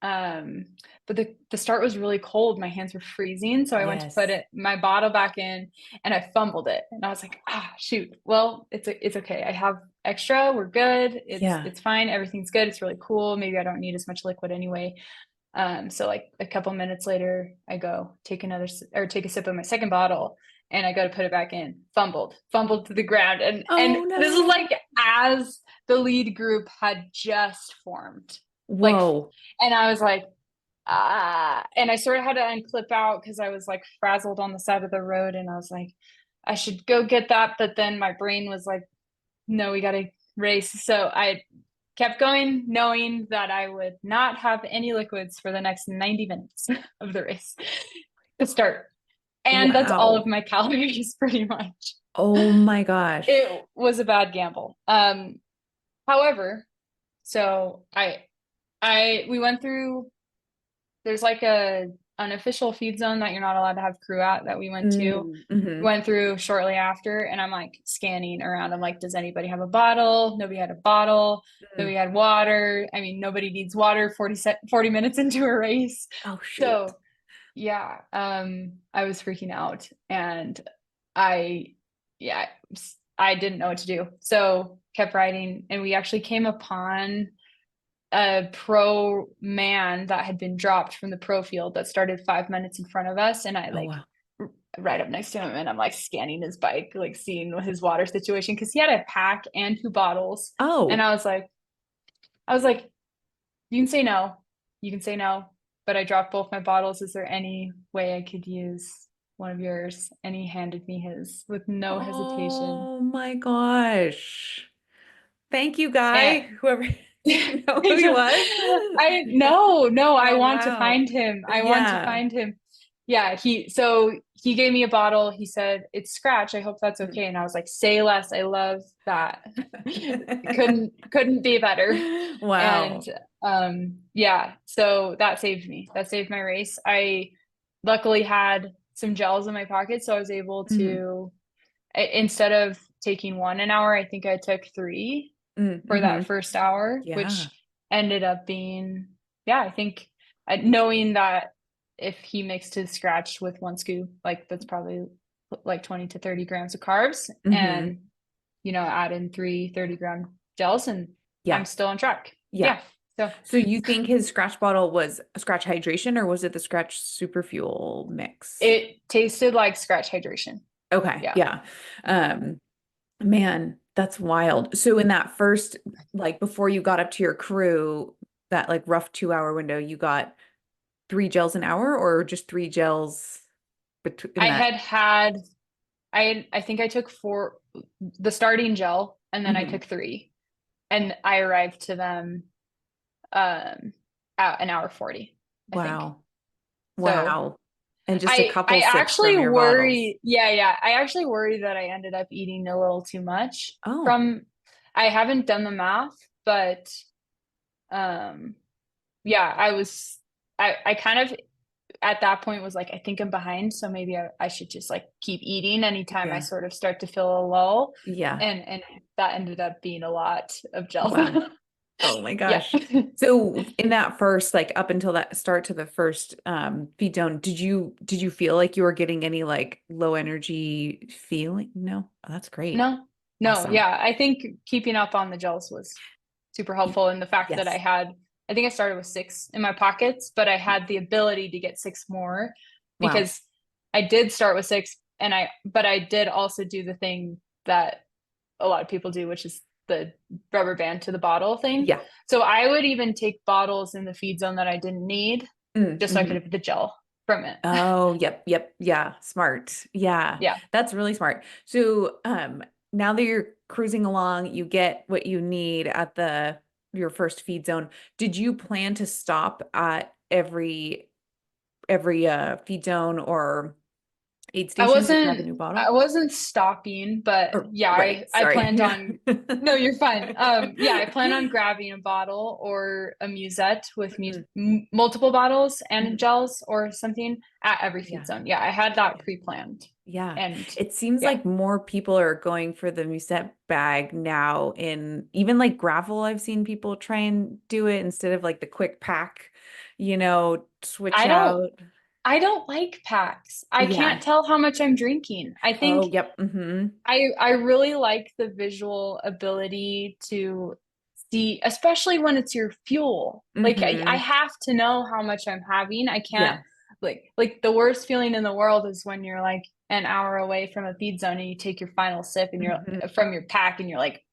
Um, but the start was really cold. My hands were freezing. So I went to put Yes. my bottle back in and I fumbled it. And I was like, shoot. Well, it's okay. I have extra. We're good. Yeah. It's fine. Everything's good. It's really cool. Maybe I don't need as much liquid anyway. So like a couple minutes later, I go take take a sip of my second bottle and I go to put it back in, fumbled to the ground. And Oh this is no. like as the lead group had just formed. Like, Whoa. and I was like, and I sort of had to unclip out because I was like frazzled on the side of the road and I was like, I should go get that. But then my brain was like, no, we gotta race. So I kept going, knowing that I would not have any liquids for the next 90 minutes of the race to start. And that's all of Wow. my calories pretty much. Oh my gosh. It was a bad gamble. However, so we went through, there's like a unofficial feed zone that you're not allowed to have crew at that we went to. Mm-hmm. Went through shortly after and I'm like scanning around. I'm like, does anybody have a bottle? Nobody had a bottle. Then we had water. I mean, nobody needs water 40 minutes into a race. Oh shoot. So yeah, I was freaking out and I, yeah, I didn't know what to do. So kept riding and we actually came upon a pro man that had been dropped from the pro field that started 5 minutes in front of us. And I Oh like wow. right up next to him and I'm like scanning his bike, like seeing his water situation because he had a pack and two bottles. And Oh. I was like, you can say no. You can say no. But I dropped both my bottles. Is there any way I could use one of yours? And he handed me his with no hesitation. Oh my gosh. Thank you, And guy. Whoever. You know who he was? I Oh, want to wow. find him. I want to Yeah. find him. Yeah, he gave me a bottle. He said, "It's Scratch. I hope that's okay." And I was like, "Say less. I love that." Couldn't be better. And Wow. yeah, so that saved me. That saved my race. I luckily had some gels in my pocket, so I was able Mhm. to instead of taking one an hour, I think I took three for that Mhm. first hour, Yeah. which ended up being, yeah, I think knowing that if he mixed his Scratch with one scoop, like that's probably like 20 to 30 grams of carbs, Mhm. and add in 30-gram gels, and I'm Yeah. still on track. Yeah. Yeah. So So you think his scratch bottle was scratch hydration or was it the scratch super fuel mix? it tasted like Scratch hydration. Okay. Yeah. Yeah. Um, Man, that's wild. So in that first, like before you got up to your crew, that like rough 2 hour window, you got 3 gels an hour or just 3 gels between in I that? had had I think I took four, the starting gel, and then I Mhm. took three, and I arrived to them at an hour 40, I think. Wow. So Wow. And just a I couple sips actually from your bottles. worry, yeah, I actually worry that I ended up eating a little too much Oh, from, I haven't done the math, but um yeah, I kind of at that point was like, I think I'm behind, so maybe I should just like keep eating anytime I yeah. sort of start to feel a lull. Yeah. And that ended up being a lot of gels. Wow. Oh my Yeah. gosh. So in that first, like up until that start to the first feed zone, did you feel like you were getting any like low energy feeling? No? Oh, that's great. No, Awesome. yeah. I think keeping up on the gels was super Y- helpful. And the fact that Yes. I think I started with six in my pockets, but I had the ability to get six more Wow. because I did start with six, but I did also do the thing that a lot of people do, which is the rubber band to the bottle thing. Yeah. So I would even take bottles in the feed zone that I didn't need just so I could Mhm. have the gel from it. Oh, yep, yep. Yeah, smart. Yeah. Yeah. That's really smart. So, now that you're cruising along, you get what you need at the your first feed zone. Did you plan to stop at every feed zone or aid I station to grab a wasn't new I bottle? wasn't stopping, but Or yeah, right, I sorry. planned Yeah. on, no, you're fine. Yeah, I plan on grabbing a bottle or a musette with Mhm, multiple bottles and mhm. gels or something at every feed Yeah. zone. Yeah, I had that pre-planned. Yeah. And It seems yeah. like more people are going for the musette bag now in even like gravel. I've seen people try and do it instead of like the quick pack, switch I don't out. I don't like packs. I Yeah. can't tell how much I'm drinking. I think Oh, yep. Mm-hmm. I really like the visual ability to see, especially when it's your fuel. Like I Mm-hmm. have to know how much I'm having. I can't Yeah. like the worst feeling in the world is when you're like an hour away from a feed zone and you take your final sip and you're Mm-hmm. from your pack and you're like,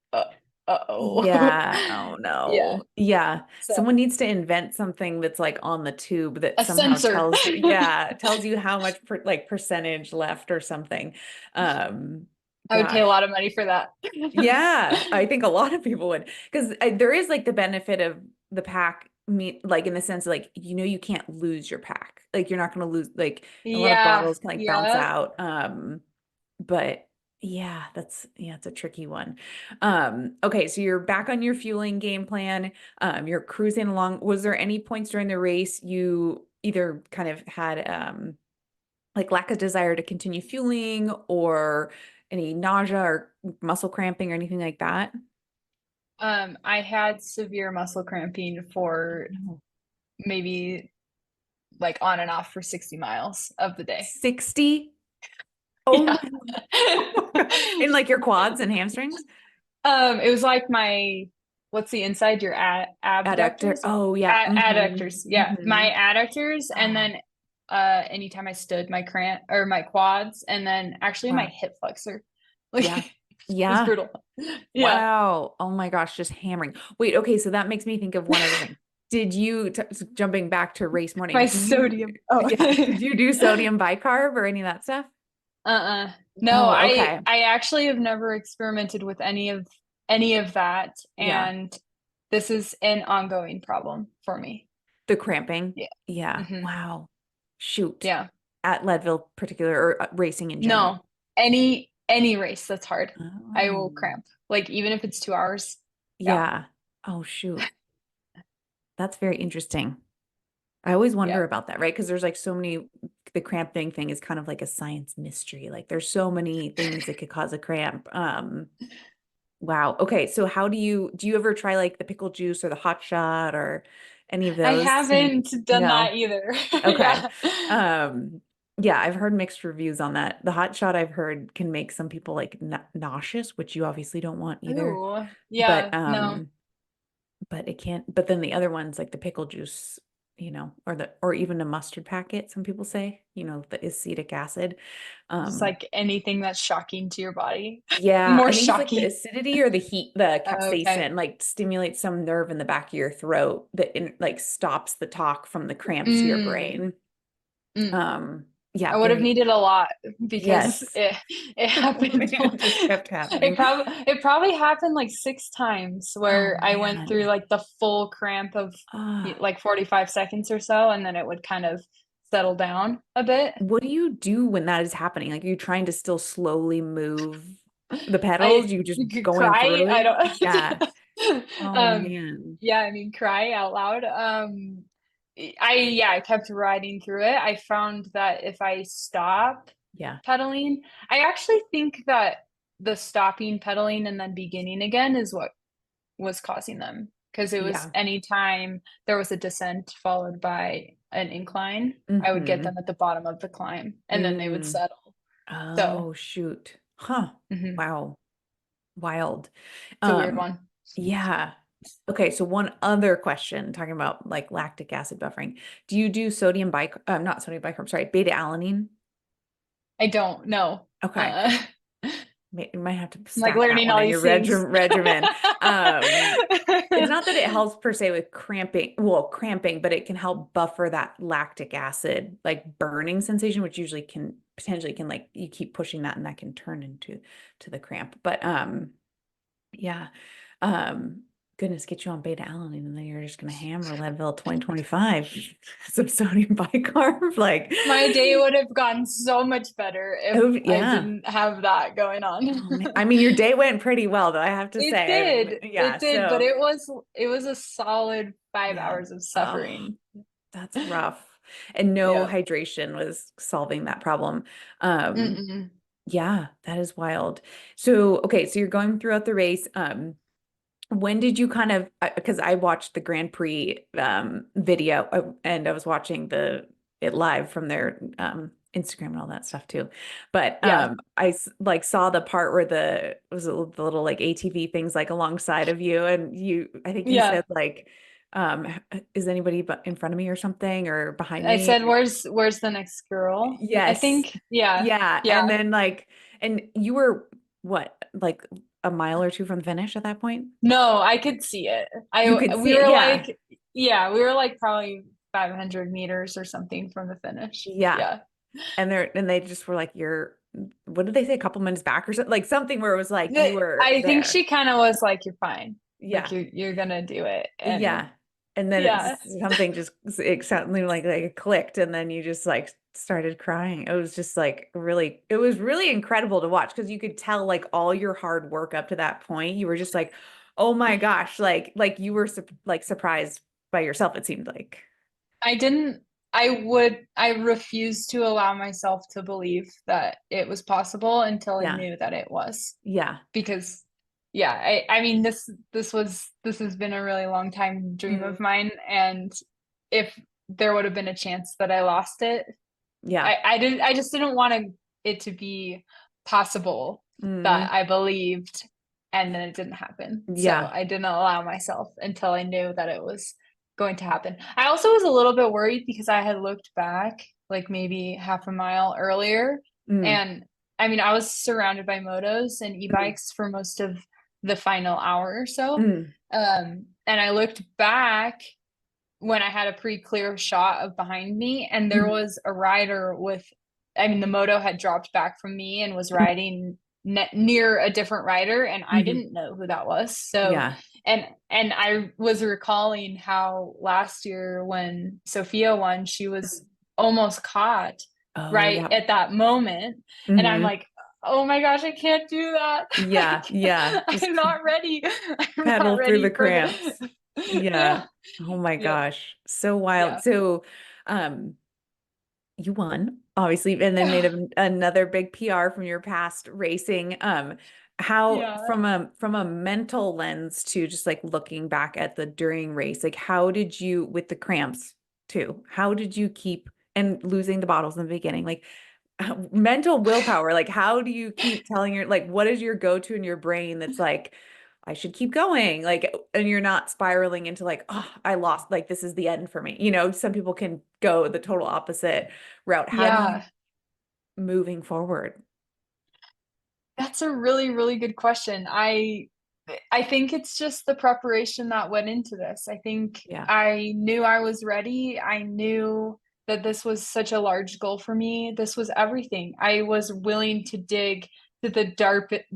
uh-oh. Yeah. Oh Yeah. no. Yeah. So Someone needs to invent something that's like on the tube that a somehow sensor. tells you how much like percentage left or something. I would pay a Gosh. lot of money for that. Yeah, I think a lot of people would because there is like the benefit of the pack meet like in the sense like you can't lose your pack. Like you're not going to lose like a lot of Yeah. bottles can like bounce Yeah. out. But yeah, it's a tricky one. Okay, so you're back on your fueling game plan. You're cruising along. Was there any points during the race you either kind of had like lack of desire to continue fueling or any nausea or muscle cramping or anything like that? I had severe muscle cramping for No. maybe like on and off for 60 miles of the day. 60? Oh Yeah. my, oh my God. In like your quads and hamstrings? It was like my, what's the inside, your Adductor. abductors? Oh yeah. Mm-hmm. Adductors. Yeah. Mm-hmm. My adductors. And Oh, then anytime I stood, my cramp or my quads, and then actually my wow. hip flexor. Like Yeah. it was Yeah. brutal. Yeah. Wow. Oh my gosh, just hammering. Wait, okay, so that makes me think of one other thing. Did you, jumping back to race morning, My sodium. Oh. yeah, did you do sodium bicarb or any of that stuff? No, Oh, okay. I actually have never experimented with any of that. Yeah. And this is an ongoing problem for me. The cramping. Yeah. Yeah. Hmm. Wow. Shoot. Yeah. At Leadville particular or racing in general. No, any race that's hard, I will Oh, cramp. Like even if it's 2 hours. Yeah. yeah. Oh, shoot. That's very interesting. I always wonder Yeah. about that, right? Because there's like so many, the cramping thing is kind of like a science mystery. Like there's so many things that could cause a cramp. Wow. Okay. So how do you ever try like the pickle juice or the hot shot or any of I those? haven't done No. that either. Okay. Yeah. Yeah, I've heard mixed reviews on that. The hot shot I've heard can make some people like nauseous, which you obviously don't want either. Ooh. But Yeah. No. it can't, but then the other ones like the pickle juice, or even a mustard packet, some people say, the acetic acid. Just Um like anything that's shocking to your body. yeah, More I think it's like the shocking. acidity or the heat, the Okay. capsaicin like stimulates some nerve in the back of your throat that like stops the talk from the cramps to your Mm, brain. mm. Yeah, I would have very, needed a lot because yes. it Oh happened. man, it just kept happening. It probably happened like 6 times Oh where I went through man. like the full cramp of Ah. like 45 seconds or so, and then it would kind of settle down a bit. What do you do when that is happening? Like, are you trying to still slowly move the pedals? I You just you could going cry. through I it? don't. Yeah. Oh um, man. yeah, I mean, cry out loud. I kept riding through it. I found that if I stop Yeah. pedaling, I actually think that the stopping pedaling and then beginning again is what was causing them, because it was Yeah. anytime there was a descent followed by an incline, I would get Mm-hmm. them at the bottom of the climb and then they would Mm. settle. So, Oh shoot. Huh. mhm, Wow. Wild. it's a weird Um, one. yeah. Okay, so one other question talking about like lactic acid buffering. Do you do not sodium bicarb, sorry, beta alanine? I don't know. Okay. Uh, You might have to I'm like stack that learning one all in your these things. regimen. It's not that it helps per se with cramping, but it can help buffer that lactic acid, like burning sensation, which usually can potentially like you keep pushing that and that can turn to the cramp. But yeah. Um, Goodness, get you on beta alanine and then you're just gonna hammer Leadville 2025, some sodium bicarb. Like, My day would have gone so much better if oh I yeah. didn't have that going on. Oh man. I mean, your day went pretty well though, I have to say. I mean, yeah, It did, but so it was a solid five yeah. hours of Oh, suffering. that's rough. And no Yeah. hydration was solving that problem. Um, Mm-mm. yeah, that is wild. So, okay, so you're going throughout the race. When did you kind of, because I watched the Grand Prix video and I was watching it live from their Instagram and all that stuff too. But Yeah. like saw the part where the little like ATV things like alongside of you and I think you Yeah. said like, is anybody in front of me or something or behind I me? said, where's the next girl? I Yes. think. Yeah. Yeah. Yeah. And then like, and you were what, like a mile or two from the finish at that point? No, I could see it. You could We see it. were Yeah. like, yeah, we were like probably 500 meters or something from the finish. Yeah. Yeah. And they just were like, what did they say? A couple minutes back or something, like something where it was like you were I think there. she kind of was like, you're fine. Like Yeah. you're gonna do it. And Yeah. And then yeah. something just it suddenly like it clicked and then you just like started crying. It was just like it was really incredible to watch because you could tell like all your hard work up to that point. You were just like, oh my gosh, like you were like surprised by yourself, it seemed like. I didn't, I refused to allow myself to believe that it was possible until I Yeah. knew that it was. Yeah. Because yeah, I mean this has been a really long time dream Mhm. of mine. And if there would have been a chance that I lost it, Yeah. I just didn't want it to be possible Mm. that I believed and then it didn't happen. So Yeah. I didn't allow myself until I knew that it was going to happen. I also was a little bit worried because I had looked back like maybe half a mile earlier, Mm. and I mean I was surrounded by motos and Mm. e-bikes for most of the final hour or so. Mm. And I looked back when I had a pretty clear shot of behind me, and there Mhm. was a rider with, I mean, the moto had dropped back from me and was riding near a different rider, and I Mhm. didn't know who that was. So Yeah. And I was recalling how last year when Sophia won, she was almost caught Oh, right yeah. at that moment. And I'm like, oh my gosh, I can't do that. Yeah. Yeah. Just I'm not ready. I'm not pedal through the ready for cramps. the Yeah. yeah. Oh my Yeah. gosh. So wild. Yeah. So, um, you won, obviously, and then made another big PR from your past racing. How Yeah. from a mental lens to just like looking back at the during race, like how did you with the cramps too? How did you keep and losing the bottles in the beginning? Like mental willpower, like how do you keep telling your like what is your go-to in your brain that's like I should keep going, like, and you're not spiraling into like, oh, I lost, like this is the end for me. You know, some people can go the total opposite route. How do you Yeah. moving forward? That's a really, really good question. I think it's just the preparation that went into this. I think Yeah. I knew I was ready. I knew that this was such a large goal for me. This was everything. I was willing to dig to the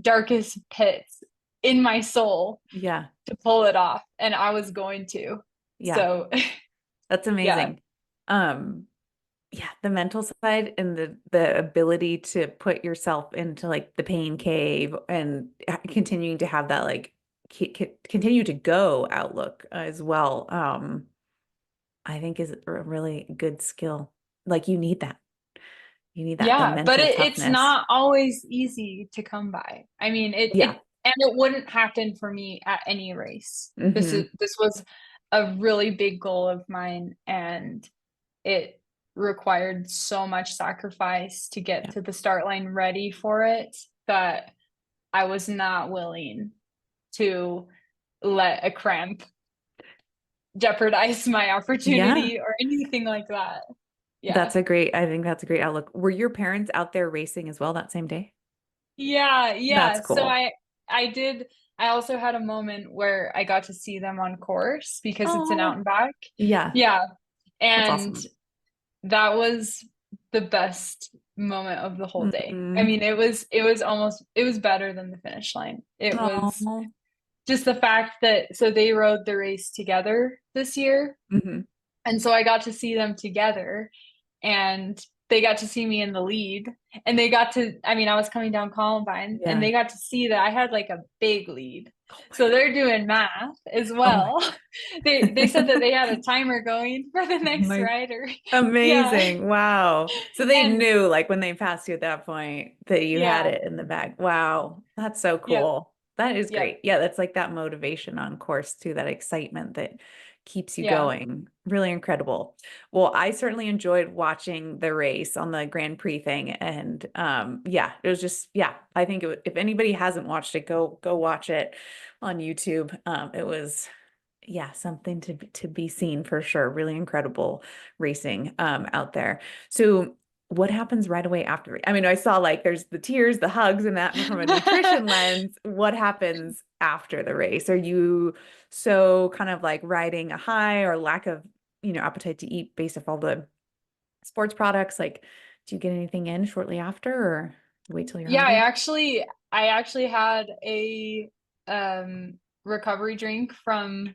darkest pits in my soul Yeah. to pull it off, and I was going to. Yeah. So, That's yeah. amazing. Um, yeah, the mental side and the ability to put yourself into like the pain cave and continuing to have that like continue to go outlook as well. I think is a really good skill. Like you need that. You need that, the Yeah, but mental it's toughness. not always easy to come by. I mean, Yeah. and it wouldn't happen for me at any race. Hmm. This was a really big goal of mine, and it required so much sacrifice to get Yeah. to the start line ready for it that I was not willing to let a cramp jeopardize my Yeah. opportunity or anything like that. Yeah. I think that's a great outlook. Were your parents out there racing as well that same day? Yeah, That's yeah. So cool. I did I also had a moment where I got to see them on course because it's an out Oh, and back. yeah. Yeah. That's And awesome. that was the best moment of the whole day. I Mm-hmm. mean, it was better than the finish line. It was Oh. just the fact that so they rode the race together this year. Hmm. And so I got to see them together and they got to see me in the lead and they got to I mean I was coming down Columbine and Yeah. they got to see that I had like a big lead. Oh my So God. they're doing math as Oh my. well. They said that they had a timer going for the next My rider. Yeah. amazing. Wow. So they And knew like when they passed you at that point that you had yeah, it in the bag. Wow. That's so yep, cool. That is yep, great. Yeah, that's like that motivation on course too, that excitement that keeps you yeah. going. Really incredible. Well, I certainly enjoyed watching the race on the Grand Prix thing. And yeah, it was just, yeah, I think if anybody hasn't watched it, go watch it on YouTube. It was yeah, something to be seen for sure. Really incredible racing out there. So what happens right away after? I mean, I saw like there's the tears, the hugs, and that from a nutrition lens. What happens after the race? Are you so kind of like riding a high or lack of, appetite to eat based off all the sports products? Like, do you get anything in shortly after or wait till you're Yeah, hungry? I actually had a recovery drink from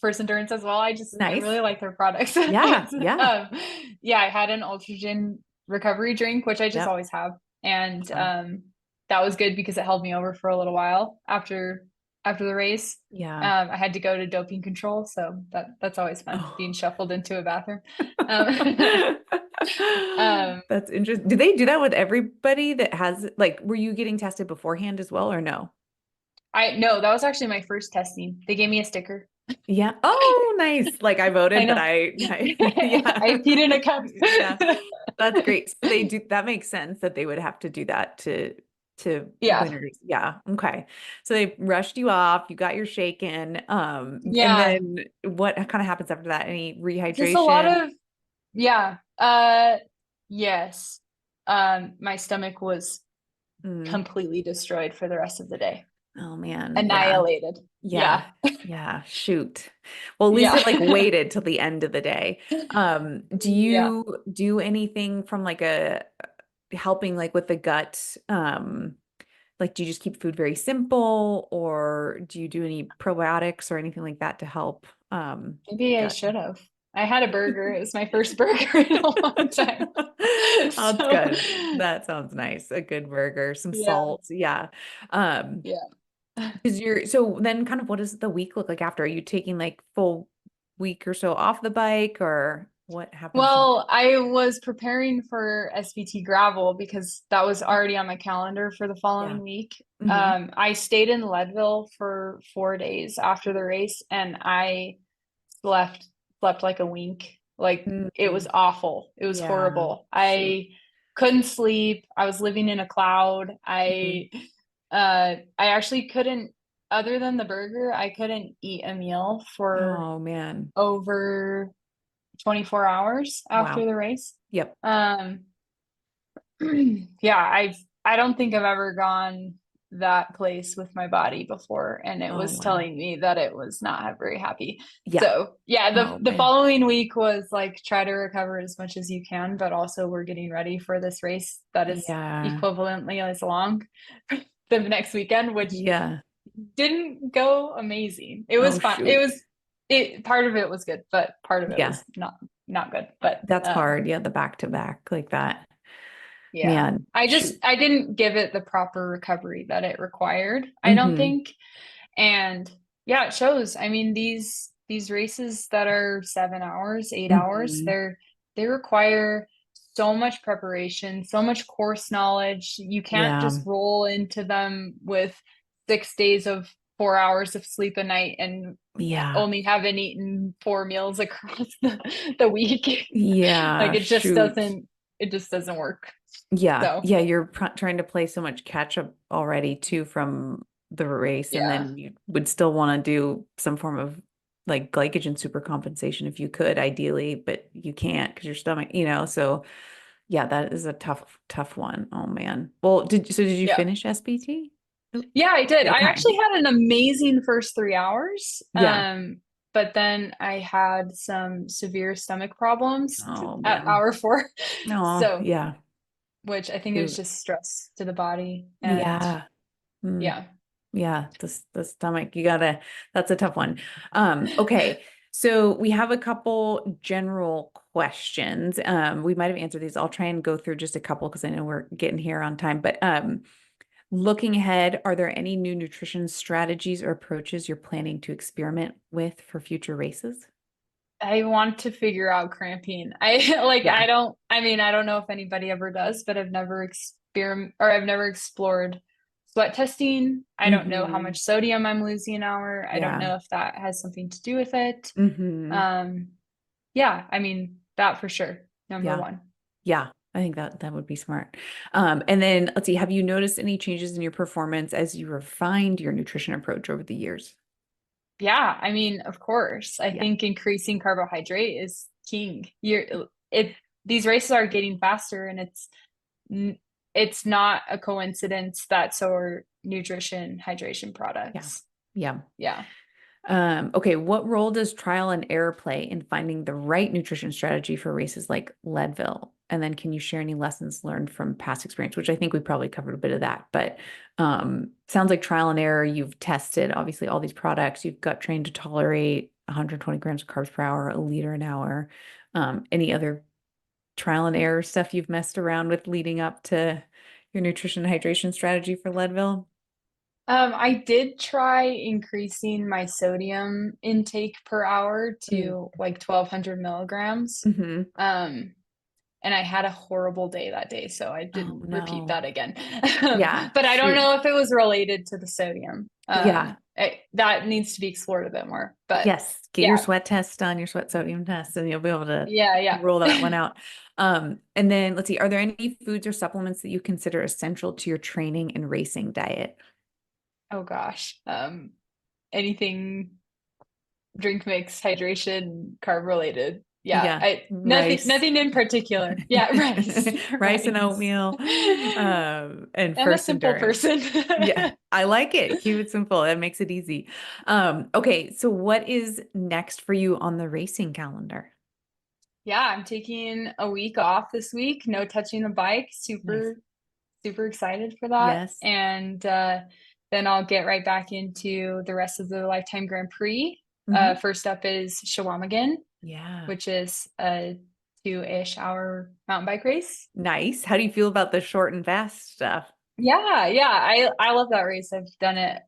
First Endurance as well. I Nice. really like their products. Yeah, yeah. Yeah, I had an Ultragen recovery drink, which I just Yep. always have. And Awesome. that was good because it held me over for a little while after the race. Yeah. I had to go to doping control, so that's always fun being Oh. shuffled into a bathroom. Um, um, That's interesting. Do they do that with everybody that has like, were you getting tested beforehand as well or no? I no, that was actually my first testing. They gave me a sticker. Yeah. Oh, nice. Like I I voted that know. yeah. I peed in a cup. Yeah. That's great. So they do, that makes sense that they would have to do that to Yeah. winners. Yeah. Okay. So they rushed you off, you got your shake in. And Yeah. then what kind of happens after that? Any Just a lot rehydration? of yeah. Yes. My stomach was Mm. completely destroyed for the rest of the day. Oh man. Yeah. Annihilated. Yeah. Yeah. Yeah. Shoot. Well, at least Yeah. it like waited till the end of the day. Do Yeah. you do anything from like a helping like with the gut Like, do you just keep food very simple, or do you do any probiotics or anything like that to help Maybe I gut? should have. I had a burger. It was my first burger in a long time. That's So, good. That sounds nice. A good burger, some yeah, salt. Yeah. Um, yeah. is your so then kind of what does the week look like after? Are you taking like full week or so off the bike, or what happens next? Well, I was preparing for SBT gravel because that was already on my calendar for the Yeah. following week. Hmm. I stayed in Leadville for 4 days after the race, and I slept slept like a wink. Like it was Hmm. awful. It was Yeah. horrible. Shoot. I couldn't sleep. I was living in a cloud. Hmm. I actually couldn't, other than the burger, I couldn't eat a meal for Oh man. over 24 hours after Wow. the race. Yep. Um, yeah, I don't think I've ever gone that place with my body before, and it Oh was wow. telling me that it was not very happy. Yeah. So yeah, Oh the man. following week was like try to recover as much as you can, but also we're getting ready for this race that is Yeah. equivalently as long the next weekend, which Yeah. didn't go amazing. It was Oh fun. It shoot. was it part of it was good, but part of it Yeah. was not good. But That's hard. Yeah, the back to back like that. yeah. Man. Shoot. I didn't give it the proper recovery that it required, I don't Hmm. think. And yeah, it shows. I mean, these races that are 7 hours, 8 hours, Hmm. they require so much preparation, so much course knowledge. You can't Yeah. just roll into them with 6 days of 4 hours of sleep a night and Yeah. only haven't eaten 4 meals across the week. Like Yeah. Shoot. it just doesn't work. Yeah. So Yeah. You're trying to play so much catch up already too from the race. And yeah. then you would still want to do some form of like glycogen super compensation if you could, ideally, but you can't because your stomach, so yeah, that is a tough one. Oh man. Well, did you Yeah. finish SBT? Yeah, I did. I Okay. actually had an amazing first 3 hours. Yeah. But then I had some severe stomach problems Oh at man. hour 4. Oh, So, yeah. which I think it was Shoot. just stress to the body. And Yeah. Mm. yeah. Yeah, the stomach, that's a tough one. Okay. So we have a couple general questions. We might have answered these. I'll try and go through just a couple because I know we're getting here on time. But looking ahead, are there any new nutrition strategies or approaches you're planning to experiment with for future races? I want to figure out cramping. I like Yeah. I don't know if anybody ever does, but I've never explored sweat testing. I don't know how Hmm. much sodium I'm losing an hour. I don't Yeah. know if that has something to do with it. Hmm. Um, yeah, I mean, that for sure. Number Yeah. one. Yeah. I think that would be smart. And then let's see, have you noticed any changes in your performance as you refined your nutrition approach over the years? Yeah, I mean, of course. I Yeah. think increasing carbohydrate is king. It these races are getting faster, and n- it's not a coincidence that so are nutrition hydration Yeah. products. Yeah. Yeah. Okay, what role does trial and error play in finding the right nutrition strategy for races like Leadville? And then can you share any lessons learned from past experience, which I think we probably covered a bit of that, but sounds like trial and error. You've tested obviously all these products. You've got trained to tolerate 120 grams of carbs per hour, a liter an hour. Any other trial and error stuff you've messed around with leading up to your nutrition and hydration strategy for Leadville? I did try increasing my sodium intake per hour to like 1200 milligrams. Mm-hmm. Um, and I had a horrible day that day, so I Oh didn't repeat no. that again. Yeah, But I don't shoot. know if it was related to the sodium. Yeah. That needs to be explored a bit more. But Yes. Get your yeah, sweat test done, your sweat sodium test, and you'll be able to yeah. roll that one out. And then let's see, are there any foods or supplements that you consider essential to your training and racing diet? Oh gosh. Anything drink mix, hydration, carb related. Yeah, Yeah, I rice. nothing in particular. Yeah, rice, Rice and rice. oatmeal. And I'm a first simple endurance. person. Yeah, I like it. Keep it simple. That makes it easy. Okay, so what is next for you on the racing calendar? Yeah, I'm taking a week off this week. No touching the bike. Nice. super excited for that. Yes. And then I'll get right back into the rest of the Lifetime Grand Prix. Mhm. First up is Shawamigan, Yeah. which is a 2-ish hour mountain bike race. Nice. How do you feel about the short and fast stuff? Yeah, I love that race. I've done it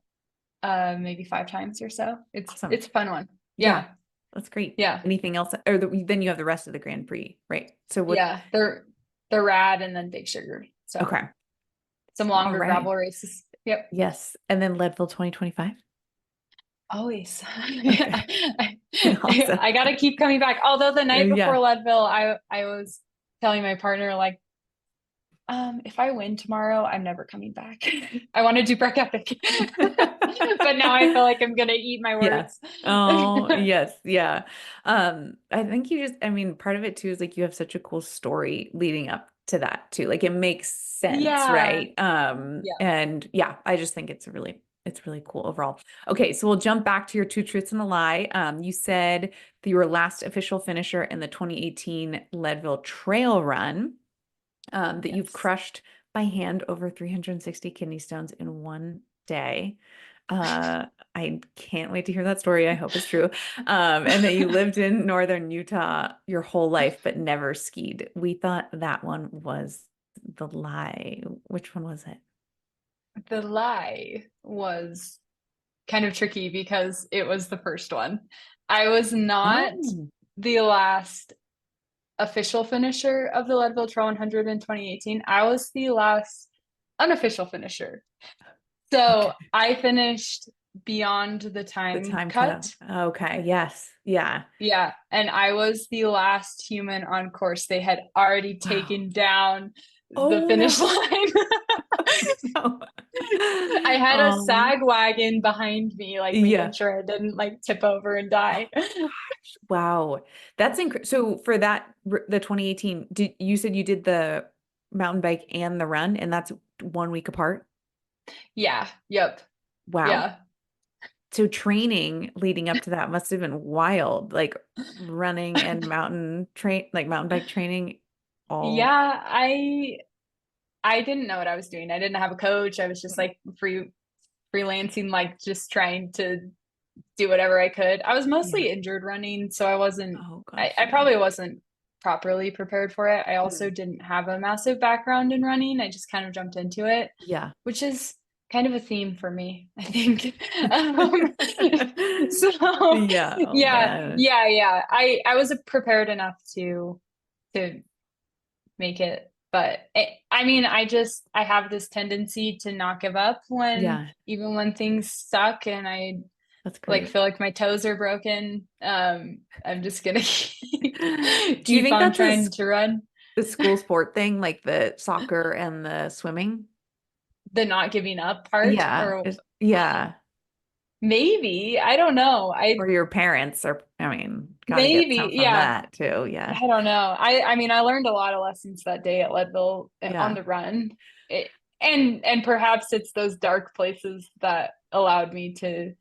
maybe 5 times or so. Awesome. It's a fun one. Yeah. Yeah. That's great. Yeah. Anything else? Or then you have the rest of the Grand Prix, right? So what? Yeah. They're rad and then Big Sugar. So Okay. some All longer right. gravel races. Yep. Yes. And then Leadville 2025. Always. Okay. Awesome. I gotta keep coming back. Although the night before Yeah. Leadville, I was telling my partner, like, if I win tomorrow, I'm never coming back. I want to do Breck Epic. But now I feel like I'm gonna eat my Yeah. words. Oh, yes. Yeah. I think I mean, part of it too is like you have such a cool story leading up to that too. Like it makes sense, Yeah. right? Yeah. And yeah, I just think it's really cool overall. Okay, so we'll jump back to your two truths and a lie. You said that you were last official finisher in the 2018 Leadville Trail Run, that you've Yes. crushed by hand over 360 kidney stones in one day. I can't wait to hear that story. I hope it's true. And that you lived in northern Utah your whole life, but never skied. We thought that one was the lie. Which one was it? The lie was kind of tricky because it was the first one. I was not Oh, the last official finisher of the Leadville Trail 100 in 2018. I was the last unofficial finisher. So okay. I finished beyond the The time time cutoff. cut. Okay. Yes. Yeah. Yeah. And I was the last human on course. They had already Wow. taken down the Oh finish no. line. No. I had a Um, sag wagon behind me, like making yeah. sure I didn't like tip over and Oh die. gosh. Wow. That's incredible. So for the 2018, you said you did the mountain bike and the run, and that's 1 week apart? Yeah. Yep. Wow. Yeah. So training leading up to that must have been wild, like running and mountain bike training all. Yeah. I didn't know what I was doing. I didn't have a coach. I was just like freelancing, like just trying to do whatever I could. I was Yeah. mostly injured running, so Oh gosh, I yeah. probably wasn't properly prepared for it. I also Mm. didn't have a massive background in running. I just kind of jumped into it, Yeah. which is kind of a theme for me, I think. Um, so Yeah. Oh man. yeah. I was prepared enough to make it, but I mean, I have this tendency to not give up when Yeah. even when things suck and I That's like great. feel like my toes are broken. I'm just gonna Do you keep think on that's trying to run. the school sport thing, like the soccer and the swimming? The not giving up part, Yeah. or Yeah. maybe, I don't know. Or your parents are, I mean, got to get some Maybe, from yeah. that too. Yeah. I don't know. I mean, I learned a lot of lessons that day at Leadville on Yeah. the run. It, and perhaps it's those dark places that allowed me to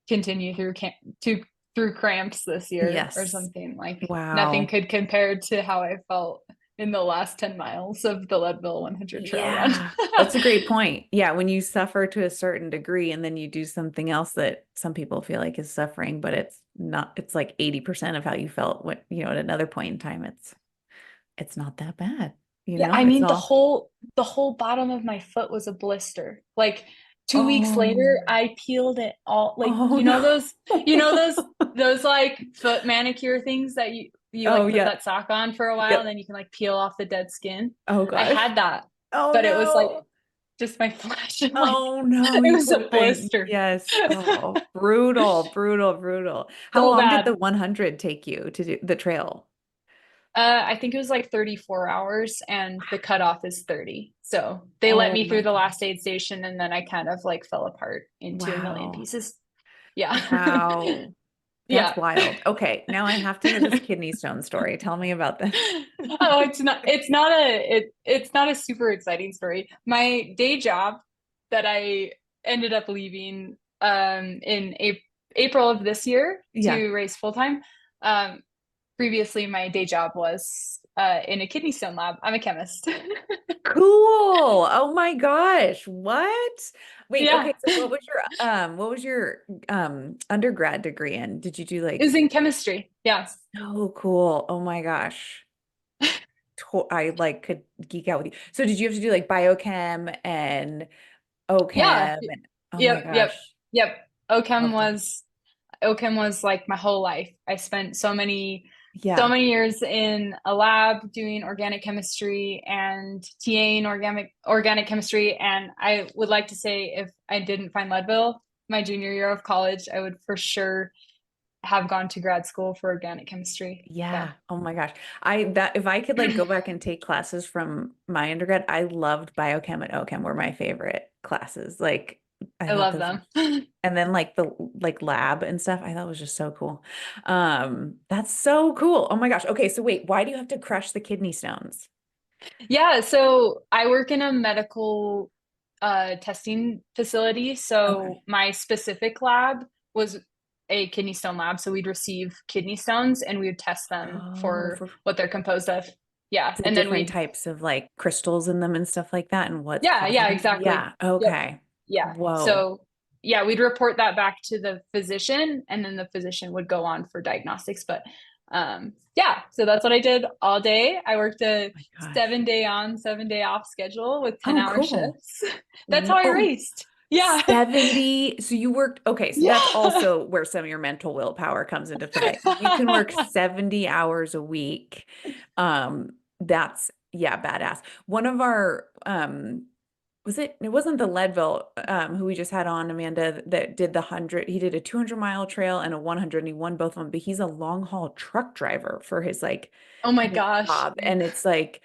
continue through cramps this year or Yes. something. Like nothing Wow. could compare to how I felt in the last 10 miles of the Leadville 100 trail run. Yeah. That's a great point. Yeah. When you suffer to a certain degree and then you do something else that some people feel like is suffering, but it's not, it's like 80% of how you felt when, at another point in time, it's not that bad. Yeah, I It's mean all, the whole bottom of my foot was a blister. Like 2 weeks oh, later, I peeled it all. Like oh no. those like foot manicure things that you Oh like put yeah. that sock on for a while and Yep. then you can like peel off the dead skin. Oh I gosh. had that, Oh but it was like no. just my flesh and like Oh no, it you was poor a thing. blister. Yes. Oh, brutal, brutal, brutal. How So long did the bad. 100 take you to do the trail? I think it was like 34 hours and the cutoff is 30. So they let Oh me my through the God. last aid station and then I kind of like fell apart into a million Wow. pieces. Yeah. Wow. That's Yeah. wild. Okay, now I have to hear this kidney stone story. Tell me about this. Oh, it's not a super exciting story. My day job that I ended up leaving in April of this year Yeah. to race full time. Previously my day job was in a kidney stone lab. I'm a chemist. Cool. Oh my gosh. What? Wait, Yeah, okay, so what was your undergrad degree in? Did you do it was like in chemistry. Yeah. so cool. Oh my gosh. I like could geek out with you. So did you have to do like biochem and Yeah. OChem and oh my Yep. Yep. gosh. Yep. OChem Loved it. was OChem was like my whole life. I spent so Yeah. many years in a lab doing organic chemistry and TAing organic chemistry. And I would like to say if I didn't find Leadville my junior year of college, I would for sure have gone to grad school for organic chemistry. Yeah. Yeah. Oh my gosh. I that if I could like go back and take classes from my undergrad, I loved biochem and OChem were my favorite classes. Like I I thought love those them. and then like the like lab and stuff, I thought was just so cool. That's so cool. Oh my gosh. Okay, so wait, why do you have to crush the kidney stones? Yeah, so I work in a medical testing facility. So Okay. my specific lab was a kidney stone lab. So we'd receive kidney stones and we would test them Oh, for for what they're composed of. Yeah. the And then different we'd, types of like crystals in them and stuff like that and what's yeah, causing yeah, them. exactly. Yeah. Yep. Okay. Yeah. Whoa. So yeah, we'd report that back to the physician and then the physician would go on for diagnostics. But yeah, so that's what I did all day. I worked a Oh my gosh. 7 day on, 7 day off schedule with Oh, 10-hour cool. shifts. That's how I Oh, raced. Yeah. 70. So you worked, okay, so that's Yeah. also where some of your mental willpower comes into play. You can work 70 hours a week. That's yeah, badass. One of our it wasn't the Leadville who we just had on, Amanda, that did the 100. He did a 200-mile trail and a 100 and he won both of them, but he's a long haul truck driver for his like Oh my main gosh. job. And it's like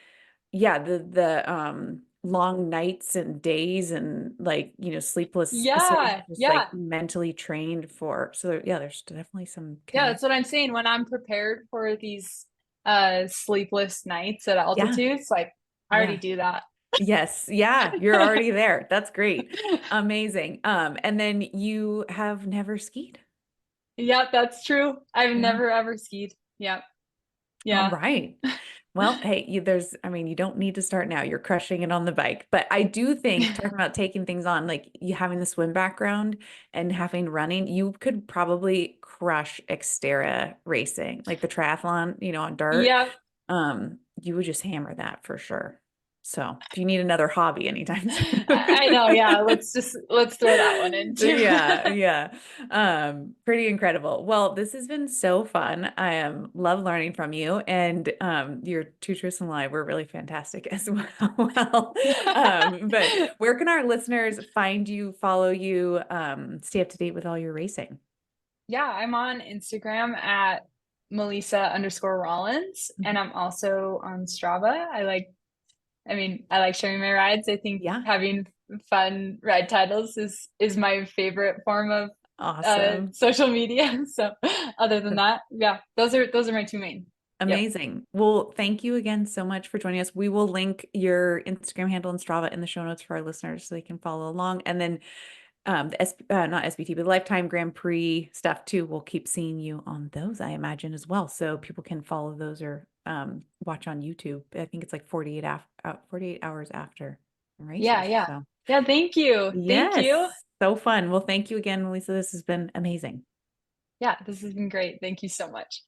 yeah, the long nights and days and like, sleepless. So he's Yeah. just Yeah. like mentally trained for. So yeah, there's definitely some Yeah. That's connect. what I'm saying. When I'm prepared for these sleepless nights at Yeah. altitudes, like I already Yeah. do that. Yes. Yeah. You're already there. That's great. Amazing. And then you have never skied. Yeah, that's true. I've Yeah. never ever skied. Yeah. All Yeah. right. Well, hey, I mean, you don't need to start now. You're crushing it on the bike. But I do think talking about taking things on, like you having the swim background and having running, you could probably crush Xterra racing, like the triathlon, on dirt. Yeah. You would just hammer that for sure. So if you need another hobby anytime soon. I know. Yeah. Let's throw that one in too. Yeah, yeah. Pretty incredible. Well, this has been so fun. I love learning from you and your two truths and lie were really fantastic as well. Well, but where can our listeners find you, follow you, stay up to date with all your racing? Yeah, I'm on Instagram at Melisa_Rollins, and Mhm. I'm also on Strava. I like sharing my rides. I think Yeah, having fun ride titles is my favorite form of awesome. social media. So other than that, yeah, those are my two main. Yep. Amazing. Well, thank you again so much for joining us. We will link your Instagram handle and Strava in the show notes for our listeners so they can follow along. And then the not SBT, but Lifetime Grand Prix stuff too. We'll keep seeing you on those, I imagine, as well. So people can follow those or watch on YouTube. I think it's like 48 hours after Yeah, races. yeah. So Yeah, thank you. Thank you. yes, so fun. Well, thank you again, Melissa. This has been amazing. Yeah, this has been great. Thank you so much.